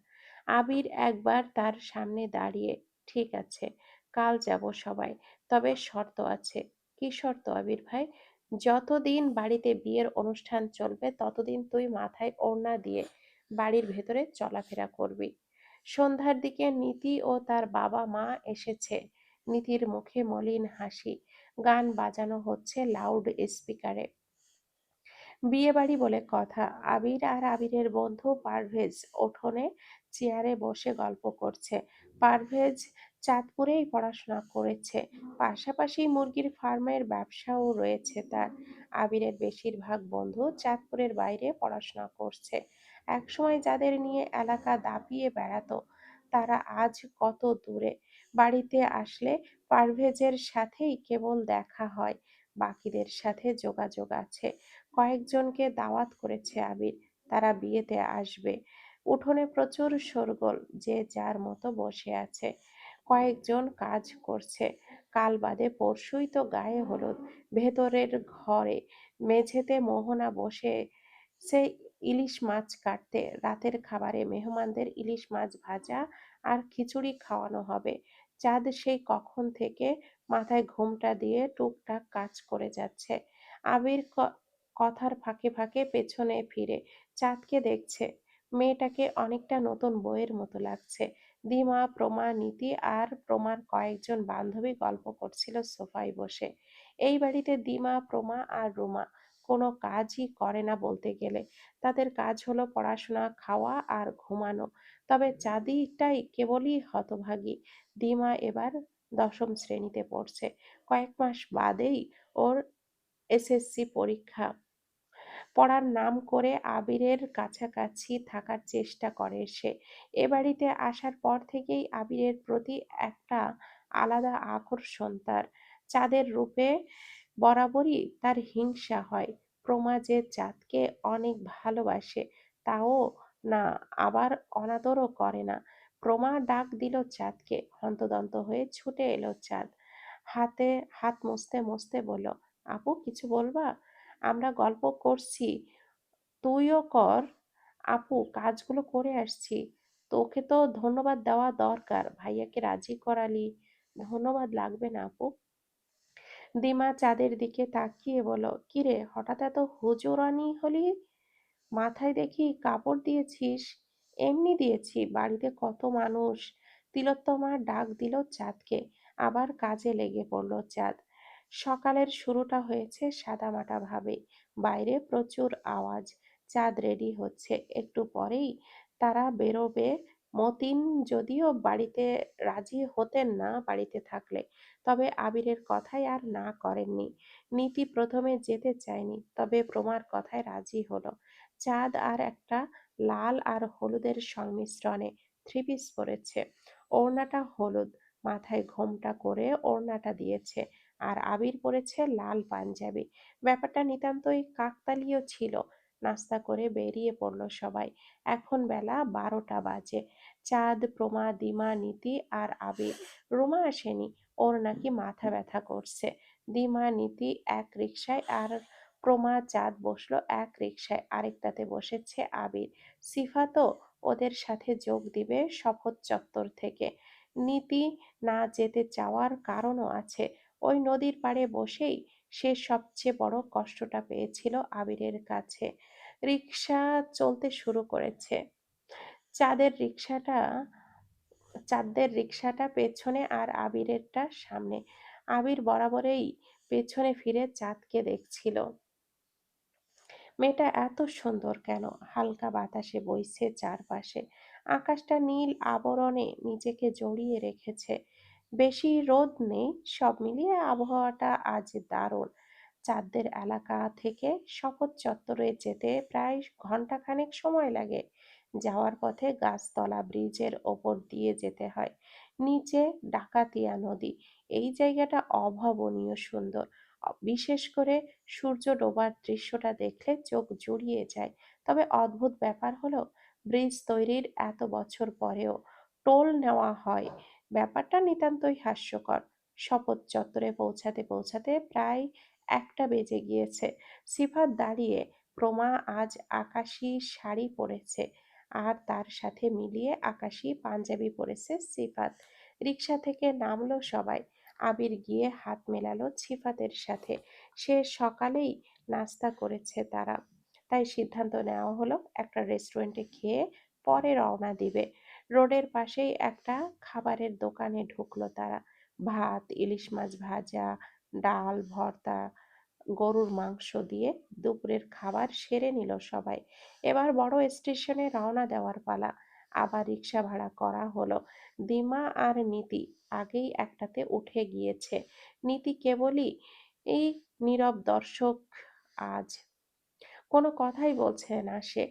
আবির একবার তার সামনে দাঁড়িয়ে, ঠিক আছে, কাল যাব সবাই, তবে শর্ত আছে। কি শর্ত আবির ভাই? যতদিন বাড়িতে বিয়ের অনুষ্ঠান চলবে ততদিন তুই মাথায় ওড়না দিয়ে বাড়ির ভেতরে চলাফেরা করবি। সন্ধ্যার দিকে নীতি ও তার বাবা মা এসেছে। নীতির মুখে মলিন হাসি। গান বাজানো হচ্ছে লাউড স্পিকারে। বিয়ে বাড়ি বলে কথা। আবির আর আবিরের বন্ধু পারভেজ উঠোনে চেয়ারে বসে গল্প করছে। পারভেজ চাঁদপুরেই পড়াশোনা করেছে, পাশাপাশি মুরগির ফার্মের ব্যবসাও রয়েছে তার। আবিরের বেশিরভাগ বন্ধু চাঁদপুরের বাইরে পড়াশোনা করছে। একসময় যাদের নিয়ে এলাকা দাপিয়ে বেড়াতো, তারা আজ কত দূরে। বাড়িতে আসলে পারভেজের সাথেই কেবল দেখা হয়, বাকিদের সাথে যোগাযোগ আছে। কয়েকজনকে দাওয়াত করেছে আবির, তারা বিয়েতে আসবে। উঠোনে প্রচুর শোরগোল, যে যার মতো বসে আছে। কয়েকজন কাজ করছে। কাল বাদে পরশুই তো গায়ে হলুদ। ভেতরের ঘরে মেঝেতে মোহনা বসে সে ইলিশ মাছ কাটতে। রাতের খাবারে মেহমানদের ইলিশ মাছ ভাজা আর খিচুড়ি খাওয়ানো হবে। চাঁদ সেই কখন থেকে মাথায় ঘোমটা দিয়ে টুকটাক কাজ করে যাচ্ছে। আবির কথার ফাঁকে ফাঁকে পেছনে ফিরে চাঁদকে দেখছে। মেয়েটাকে অনেকটা নতুন বইয়ের মতো লাগছে। দিমা, প্রমা, নীতি আর প্রমার কয়েকজন বান্ধবী গল্প করছিল সোফায় বসে। এই বাড়িতে দিমা, প্রমা আর রুমা কোনো কাজই করে না বলতে গেলে। তাদের কাজ হলো পড়াশোনা, খাওয়া আর ঘুমানো। তবে চাঁদিটাই কেবলই হতভাগী। দিমা এবার ১০ম শ্রেণীতে পড়ছে। কয়েক মাস বাদেই ওর এসএসসি পরীক্ষা। পড়ার নাম করে আবিরের কাছাকাছি থাকার চেষ্টা করে সে। এ বাড়িতে আসার পর থেকেই আবিরের প্রতি একটা আলাদা আকর্ষণ তার। চাঁদের রূপে বরাবরই তার হিংসা হয়। প্রমা যে চাঁদকে অনেক ভালোবাসে তাও না, আবার অনাদরও করে না। প্রমা ডাক দিল চাঁদকে, হন্তদন্ত হয়ে ছুটে এলো চাঁদ। হাতে হাত মুছতে মুছতে বলল, আপু কিছু বলবা? আমরা গল্প করছি, তুইও কর। আপু কাজগুলো করে আসছি। তোকে তো ধন্যবাদ দেওয়া দরকার, ভাইয়াকে রাজি করালি। ধন্যবাদ লাগবে না আপু। দিমা চাঁদের দিকে তাকিয়ে বলল, কিরে হঠাৎ এত হুজুরানি হলি? মাথায় দেখি কাপড় দিয়েছিস? এমনি দিয়েছি, বাড়িতে কত মানুষ। তিলোত্তমা ডাক দিল চাঁদকে। আবার কাজে লেগে পড়ল চাঁদ। সকালের শুরুটা হয়েছে সাদামাটা ভাবে। বাইরে প্রচুর আওয়াজ। চাঁদ রেডি হচ্ছে, একটু পরেই তারা বেরোবে। মতিন যদিও বাড়িতে রাজি হতেন না বাড়িতে থাকলে, তবে আবিরের কথায় আর না করেননি। নীতি প্রথমে যেতে চায়নি, তবে প্রমার কথায় রাজি হলো। চাঁদ আর একটা লাল আর হলুদের সংমিশ্রণে থ্রি পিস পরেছে। ওড়নাটা হলুদ, মাথায় ঘোমটা করে ওড়নাটা দিয়েছে। আর আবির পরেছে লাল পাঞ্জাবি। ব্যাপারটা নিতান্তই কাকতালীয় ছিল। নাস্তা করে বেরিয়ে পড়ল সবাই। এখন বেলা ১২টা বাজে। চাঁদ, প্রমা, দিমা, নীতি আর আবির। রুমা আসেনি, ওর নাকি মাথা ব্যথা করছে। দিমা, নীতি এক রিকশায় আর প্রমা, চাঁদ বসলো এক রিকশায়, আরেকটাতে বসেছে আবির। সিফাতও ওদের সাথে যোগ দিবে শপথ চত্বর থেকে। নীতি না যেতে চাওয়ার কারণও আছে। ওই নদীর পাড়ে বসেই সে সবচেয়ে বড় কষ্টটা পেয়েছিল আবিরের কাছে। রিকশা চলতে শুরু করেছে। চাঁদের রিকশাটা চাঁদের রিকশাটা পেছনে আর আবিরেরটা সামনে। আবির বরাবরই পেছনে ফিরে চাঁদকে দেখছিল। মেয়েটা এত সুন্দর কেন? হালকা বাতাসে বইছে চারপাশে। আকাশটা নীল আবরণে নিজেকে জড়িয়ে রেখেছে। বেশি রোদ নেই, সব মিলিয়ে আবহাওয়াটা আজ দারুণ। চাঁদদের এলাকা থেকে শপথ চত্বরে যেতে প্রায় ঘন্টাখানেক সময় লাগে। যাওয়ার পথে গাছতলা ব্রিজের ওপর দিয়ে যেতে হয়। নিচে ডাকাতিয়া নদী। এই জায়গাটা অভাবনীয় সুন্দর। বিশেষ করে সূর্য ডোবার দৃশ্যটা দেখলে চোখ জুড়িয়ে যায়। তবে অদ্ভুত ব্যাপার হলো, ব্রিজ তৈরির এত বছর পরেও টোল নেওয়া হয়। ব্যাপারটা নিতান্তই হাস্যকর। শপথ চত্বরে পৌঁছাতে পৌঁছাতে প্রায় 1টা বেজে গিয়েছে। সিফাত দাঁড়িয়ে। প্রমা আজ আকাশি শাড়ি পরেছে আর তার সাথে মিলিয়ে আকাশি পাঞ্জাবি পরেছে সিফাত। রিকশা থেকে নামলো সবাই। আবির গিয়ে হাত মেলালো সিফাতের সাথে। সে সকালেই নাস্তা করেছে তারা, তাই সিদ্ধান্ত নেওয়া হলো একটা রেস্টুরেন্টে খেয়ে পরে রওনা দিবে। রোডের পাশেই একটা খাবারের দোকানে ঢুকলো তারা। ভাত, ইলিশ মাছ ভাজা, ডাল, ভর্তা, গরুর মাংস দিয়ে দুপুরের খাবার সেরে নিল সবাই। এবার বড় স্টেশনে রওনা দেওয়ার পালা। আবার রিক্সা ভাড়া করা হলো। দিমা আর নীতি আগেই একটাতে উঠে গিয়েছে। নীতি কেবলই এই নীরব দর্শক আজ। কোনো কথাই বলছে না সে।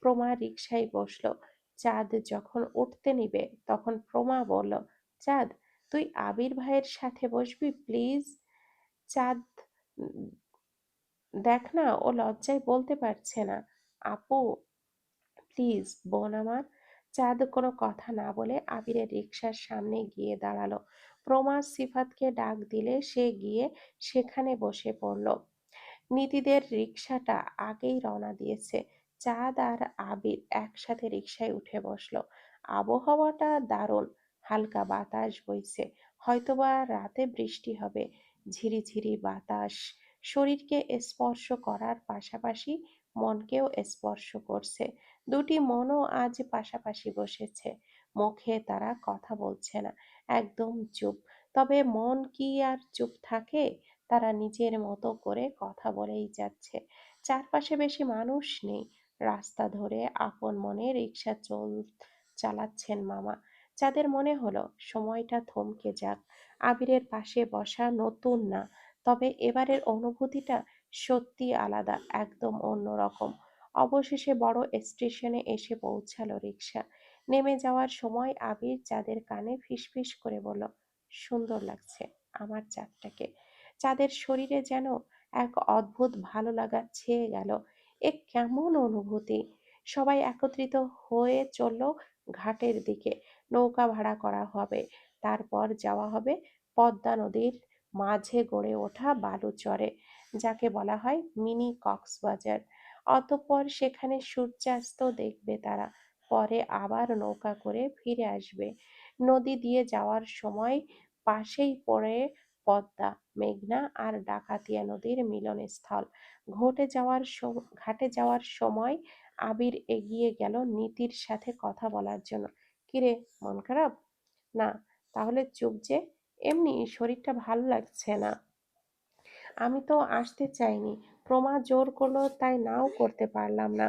প্রমা রিকশায় বসলো। চাঁদ যখন উঠতে নিবে তখন প্রমা বলল, চাঁদ, তুই আবির ভাইয়ের সাথে বসবি প্লিজ। চাঁদ, উম, দেখ না ও লজ্জায় বলতে পারছে না। আপু প্লিজ বোন আমার। চাঁদ কোনো কথা না বলে আবিরের রিকশার সামনে গিয়ে দাঁড়ালো। প্রমা সিফাতকে ডাক দিলে সে গিয়ে সেখানে বসে পড়ল। নিতিদের রিকশাটা আগেই রওনা দিয়েছে। চাঁদ আর আবির একসাথে রিকশায় উঠে বসলো। আবহাওয়াটা দারুণ। হালকা বাতাস বইছে। হয়তোবা রাতে বৃষ্টি হবে। ঝিরিঝিরি বাতাস শরীরকে স্পর্শ করার পাশাপাশি মনকেও স্পর্শ করছে। দুটি মনও আজ পাশাপাশি বসেছে। মুখে তারা কথা বলছে না, একদম চুপ। তবে মন কি আর চুপ থাকে? তারা নিজের মতো করে কথা বলেই যাচ্ছে। চারপাশে বেশি মানুষ নেই। রাস্তা ধরে আপন মনে রিকশা চালাচ্ছেন মামা। যাদের মনে হলো সময়টা থমকে যাক। আবিরের পাশে বসা নতুন না, তবে এবারের অনুভূতিটা সত্যি আলাদা, একদম অন্যরকম। অবশেষে বড় স্টেশনে এসে পৌঁছালো রিকশা। নেমে যাওয়ার সময় আবির চাঁদের কানে ফিসফিস করে বলল, সুন্দর লাগছে আমার চাঁদটাকে। চাঁদের শরীরে যেন এক অদ্ভুত ভালো লাগা ছেয়ে গেল। এ কেমন অনুভূতি! সবাই একত্রিত হয়ে চলল ঘাটের দিকে। নৌকা ভাড়া করা হবে। তারপর যাওয়া হবে পদ্মা নদীর মাঝে গড়ে ওঠা বালুচরে, যাকে বলা হয় মিনি কক্সবাজার। অতঃপর সেখানে সূর্যাস্ত দেখবে তারা। পরে আবার নৌকা করে ফিরে আসবে। নদী দিয়ে যাওয়ার সময় পাশেই পড়ে পদ্মা, মেঘনা আর ডাকাতিয়া নদীর মিলনস্থল। ঘাটে যাওয়ার সময় আবির এগিয়ে গেল নীতির সাথে কথা বলার জন্য। কিরে, মন খারাপ? না। তাহলে চুপ যে? এমনি শরীরটা ভালো লাগছে না। আমি তো আসতে চাইনি। প্রমা জোর করলো তাই নাও করতে পারলাম না।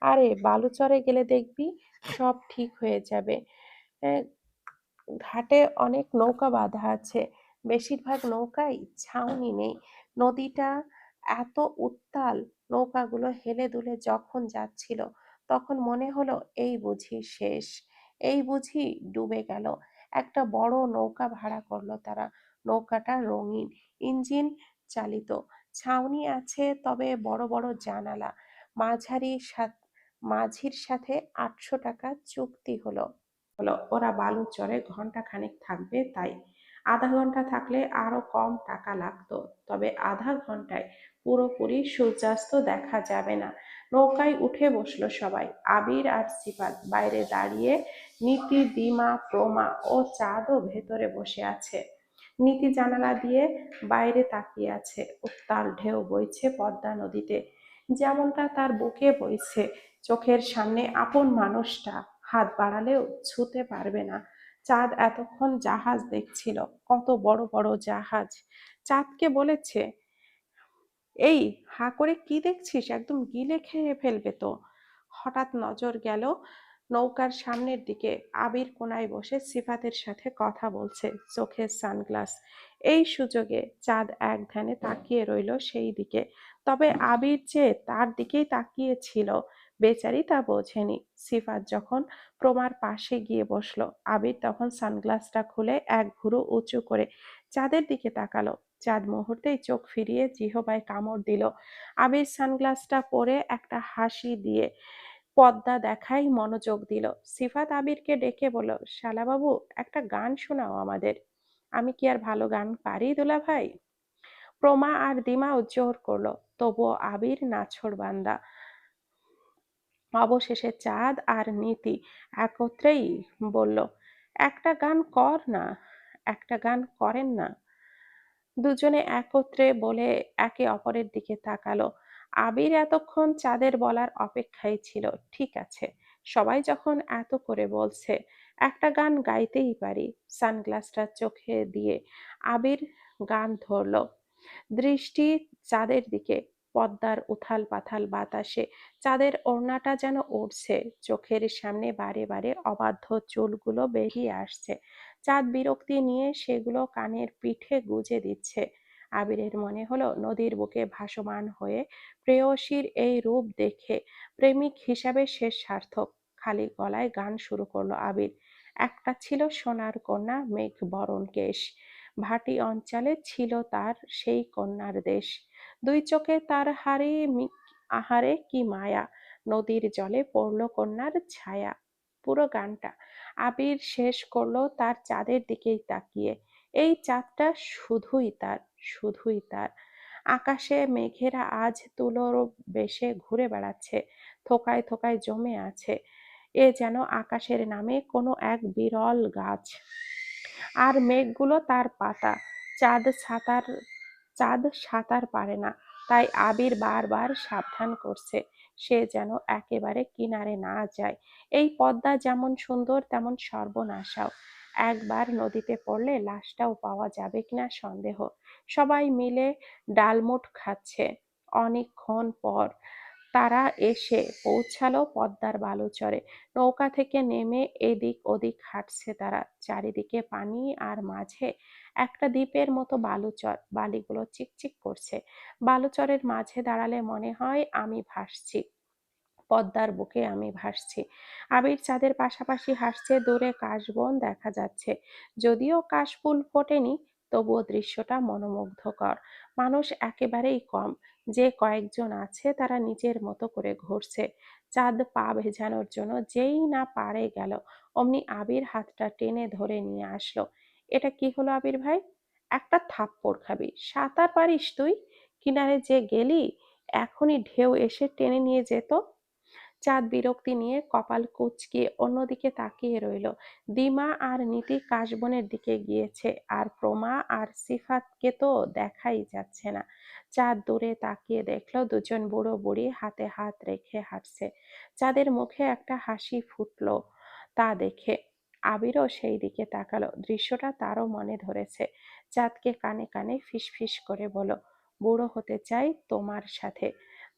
আরে বালুচরে গেলে দেখবি সব ঠিক হয়ে যাবে। আহ, ঘাটে অনেক নৌকা বাঁধা আছে। বেশিরভাগ নৌকাই ছাউনি নেই। নদীটা এত উত্তাল, নৌকাগুলো হেলে দুলে যখন যাচ্ছিল তখন মনে হলো এই বুঝি শেষ, এই বুঝি ডুবে গেল। একটা বড় নৌকা ভাড়া করলো তারা। নৌকাটা রঙিন, ইঞ্জিন চালিত। ছাউনি আছে, তবে বড় বড় জানালা। মাঝির সাথে 800 টাকা চুক্তি হলো। ওরা বালুচরে ঘন্টা খানেক থাকবে তাই। আধা ঘন্টা থাকলে আরো কম টাকা লাগতো, তবে আধা ঘন্টায় পুরোপুরি সূর্যাস্ত দেখা যাবে না। নৌকায় উঠে বসলো সবাই। আবির আর সিফাত বাইরে দাঁড়িয়ে। নীতি, দিমা, প্রমা ও চাঁদও ভেতরে বসে আছে। নীতি জানালা দিয়ে বাইরে তাকিয়ে আছে। উত্তাল ঢেউ বইছে পদ্মা নদীতে, যেমনটা তার বুকে বইছে। চোখের সামনে আপন মানুষটা হাত বাড়ালেও ছুঁতে পারবে না। চাঁদ এতক্ষণ জাহাজ দেখছিল, কত বড় বড় জাহাজ। চাঁদকে বলেছে, এই হা করে কি দেখছিস, একদম গিলে খেয়ে ফেলবে তো। হঠাৎ নজর গেল নৌকার সামনের দিকে। আবির কোনায় বসে সিফাতের সাথে কথা বলছে, চোখে সানগ্লাস। এই সুযোগে চাঁদ এক ধ্যানে তাকিয়ে রইল সেই দিকে। তবে আবির যে তার দিকেই তাকিয়ে ছিল, বেচারি তা বোঝেনি। সিফাত যখন প্রমার পাশে গিয়ে বসলো, আবির তখন সানগ্লাসটা খুলে এক ভুরু উঁচু করে চাঁদের দিকে তাকালো। চাঁদ মুহূর্তেই চোখ ফিরিয়ে জিহবায় কামড় দিল। আবির সানগ্লাসটা পরে একটা হাসি দিয়ে পদ্মা দেখাই মনোযোগ দিল। সিফাত আবিরকে ডেকে বলল, শালাবাবু, একটা গান শোনাও আমাদের। আমি কি আর ভালো গান পারি দুলাভাই? প্রমা আর দিমাও জোর করলো, তবুও আবির নাছোড়বান্দা। অবশেষে চাঁদ আর নীতি একত্রেই বলল, একটা গান কর না। একটা গান করেন না। দুজনে একত্রে বলে একে অপরের দিকে তাকালো। আবির এতক্ষণ চাঁদের বলার অপেক্ষায় ছিল। ঠিক আছে, সবাই যখন এত করে বলছে, একটা গান গাইতেই পারি। সানগ্লাসটা চোখে দিয়ে আবির গান ধরলো। দৃষ্টি চাঁদের দিকে। পদ্মার উথাল পাথাল বাতাসে চাঁদের ওড়নাটা যেন উড়ছে, চোখের সামনে বারে বারে অবাধ্য চুলগুলো বেরিয়ে আসছে। চাঁদ বিরক্তি নিয়ে সেগুলো কানের পিঠে গুজে দিচ্ছে। আবিরের মনে হলো নদীর বুকে ভাসমান হয়ে প্রেয়সীর এই রূপ দেখে প্রেমিক হিসাবে সে সার্থক। খালি গলায় গান শুরু করলো আবির। একটা ছিল সোনার কন্যা মেঘ বরণ কেশ, ভাটি অঞ্চলে ছিল তার সেই কন্যার দেশ। দুই চোখে তার আহারে কি মায়া, নদীর জলে পড়ল কন্যার ছায়া। পুরো গানটা আবির শেষ করলো তার চাঁদের দিকেই তাকিয়ে। এই চাঁদটা শুধুই তার, শুধুই তার। আকাশে মেঘেরা আজ তুলোর বেশে ঘুরে বেড়াচ্ছে, থোকায় থোকায় জমে আছে। এ যেন আকাশের নামে কোনো এক বিরল গাছ। আর মেঘগুলো তার পাতা। চাঁদ চাঁদ সাঁতার পারে না, তাই আবির বারবার সাবধান করছে সে যেন একেবারে কিনারে না যায়। এই পদ্মা যেমন সুন্দর তেমন সর্বনাশাও। একবার নদীতে পড়লে লাশটাও পাওয়া যাবে কিনা সন্দেহ। সবাই মিলে ডালমুট খাচ্ছে। অনেকক্ষণ পর তারা এসে পৌঁছালো পদ্মার বালুচরে। নৌকা থেকে নেমে এদিক ওদিক হাঁটছে তারা। চারিদিকে পানি আর মাঝে একটা দ্বীপের মতো বালুচর, বালিগুলো চিকচিক করছে। বালুচরের মাঝে দাঁড়ালে মনে হয় আমি ভাসছি, পদ্মার বুকে আমি ভাসছি। আবির চাঁদের পাশাপাশি হাসছে, দূরে কাশবন দেখা যাচ্ছে। যদিও কাশফুল ফোটেনি, তবুও দৃশ্যটা মনোমুগ্ধকর। মানুষ একেবারেই কম। যে কয়েকজন আছে তারা নিজের মতো করে ঘুরছে। চাঁদ পা ভেজানোর জন্য যেই না পারে গেল, অমনি আবির হাতটা টেনে ধরে নিয়ে আসলো। এটা কি হলো আবির ভাই? একটা থাপ্পড় খাবি। সাঁতার পারিস তুই? কিনারে যে গেলি, এখনই ঢেউ এসে টেনে নিয়ে যেত। চাঁদ বিরক্তি নিয়ে কপাল কুঁচকিয়ে অন্যদিকে তাকিয়ে রইল। দিমা আর নীতি কাশবনের দিকে গিয়েছে, আর প্রমা আর সিফাতকে তো দেখাই যাচ্ছে না। চাঁদ দূরে তাকিয়ে দেখলো দুজন বুড়ো বুড়ি হাতে হাত রেখে হাঁটছে। চাঁদের মুখে একটা হাসি ফুটলো তা দেখে। আবিরও সেই দিকে তাকালো। দৃশ্যটা তারও মনে ধরেছে। চাঁদকে কানে কানে ফিসফিস করে বলল, বুড়ো হতে চাই তোমার সাথে,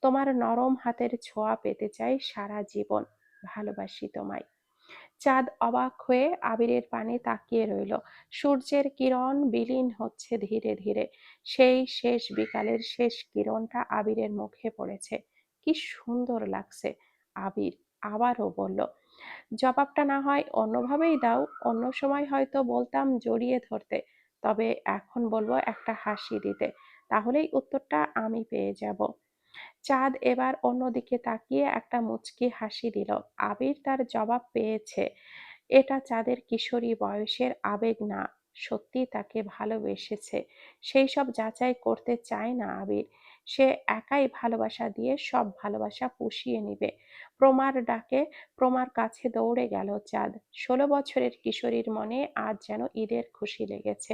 তোমার নরম হাতের ছোঁয়া পেতে চাই সারা জীবন, ভালোবাসি তোমায়। চাঁদ অবাক হয়ে আবিরের পানে তাকিয়ে রইল। সূর্যের কিরণ বিলীন হচ্ছে ধীরে ধীরে। সেই শেষ বিকালের শেষ কিরণটা আবিরের মুখে পড়েছে। কি সুন্দর লাগছে। আবির আবারও বলল, জবাবটা না হয় অন্যভাবেই দাও, অন্য সময় হয়তো বলতাম জড়িয়ে ধরতে, তবে এখন বলবো একটা হাসি দিতে, তাহলেই উত্তরটা আমি পেয়ে যাব। চাঁদ এবার অন্যদিকে তাকিয়ে একটা মুচকি হাসি দিল। আবির তার জবাব পেয়েছে। এটা চাঁদের কিশোরী বয়সের আবেগ না, সত্যি তাকে ভালোবেসেছে। সেই সব যাচাই করতে চায় না আবির। সে একাই ভালোবাসা দিয়ে সব ভালোবাসা পুষিয়ে নিবে। প্রমার ডাকে প্রমার কাছে দৌড়ে গেল চাঁদ। 16 বছরের কিশোরীর মনে আজ যেন ঈদের খুশি লেগেছে।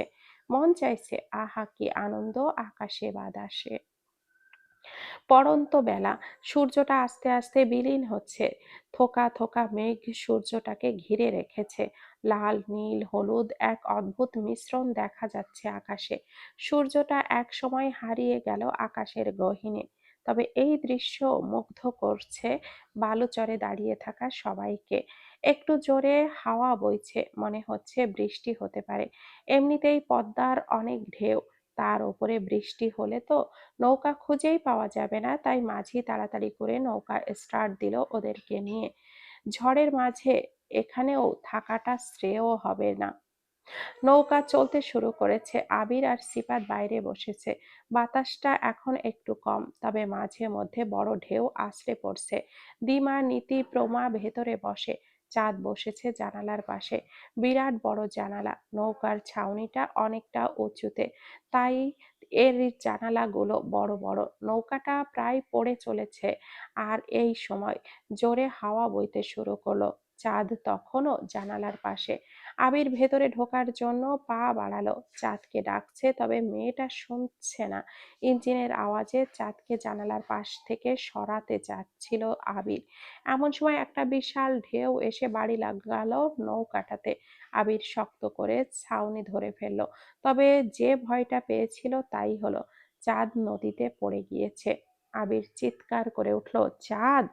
মন চাইছে, আহা কি আনন্দ আকাশে বাতাসে। পড়ন্ত বেলা, সূর্যটা আস্তে আস্তে বিলীন হচ্ছে। থোকা থোকা মেঘ সূর্যটাকে ঘিরে রেখেছে। লাল নীল হলুদ এক অদ্ভুত মিশ্রণ দেখা যাচ্ছে আকাশে। সূর্যটা এক সময় হারিয়ে গেল আকাশের গহীনে। তবে এই দৃশ্য মুগ্ধ করছে বালুচরে দাঁড়িয়ে থাকা সবাইকে। একটু জোরে হাওয়া বইছে, মনে হচ্ছে বৃষ্টি হতে পারে। এমনিতেই পদ্মার অনেক ঢেউ, তার উপরে বৃষ্টি হলে তো নৌকা খুঁজেই পাওয়া যাবে না, তাই মাঝি তাড়াতাড়ি করে নৌকা স্টার্ট দিল ওদেরকে নিয়ে। ঝড়ের মাঝে এখানেও থাকাটা শ্রেয় হবে না। নৌকা চলতে শুরু করেছে। আবির আর সিফাত বাইরে বসেছে। বাতাসটা এখন একটু কম, তবে মাঝে মধ্যে বড় ঢেউ আছড়ে পড়ছে। দিমা নীতি প্রমা ভেতরে বসে। চাঁদ বসেছে জানালার পাশে। বিরাট বড় জানালা, নৌকার ছাউনিটা অনেকটা উঁচুতে, তাই এর জানালাগুলো বড় বড়। নৌকাটা প্রায় পড়ে চলেছে, আর এই সময় জোরে হাওয়া বইতে শুরু করলো। চাঁদ তখনও জানালার পাশে। আবির ভেতরে ঢোকার জন্য পা বাড়ালো, চাঁদকে ডাকছে, তবে মেয়েটা শুনছে না। ইঞ্জিনের আওয়াজে চাঁদকে জানালার পাশ থেকে সরাতে যাচ্ছিল আবির। এমন সময় একটা বিশাল ঢেউ এসে বাড়ি লাগালো নৌকাটাতে। আবির শক্ত করে ছাউনি ধরে ফেলল। তবে যে ভয়টা পেয়েছিল তাই হলো, চাঁদ নদীতে পড়ে গিয়েছে। আবির চিৎকার করে উঠল, চাঁদ!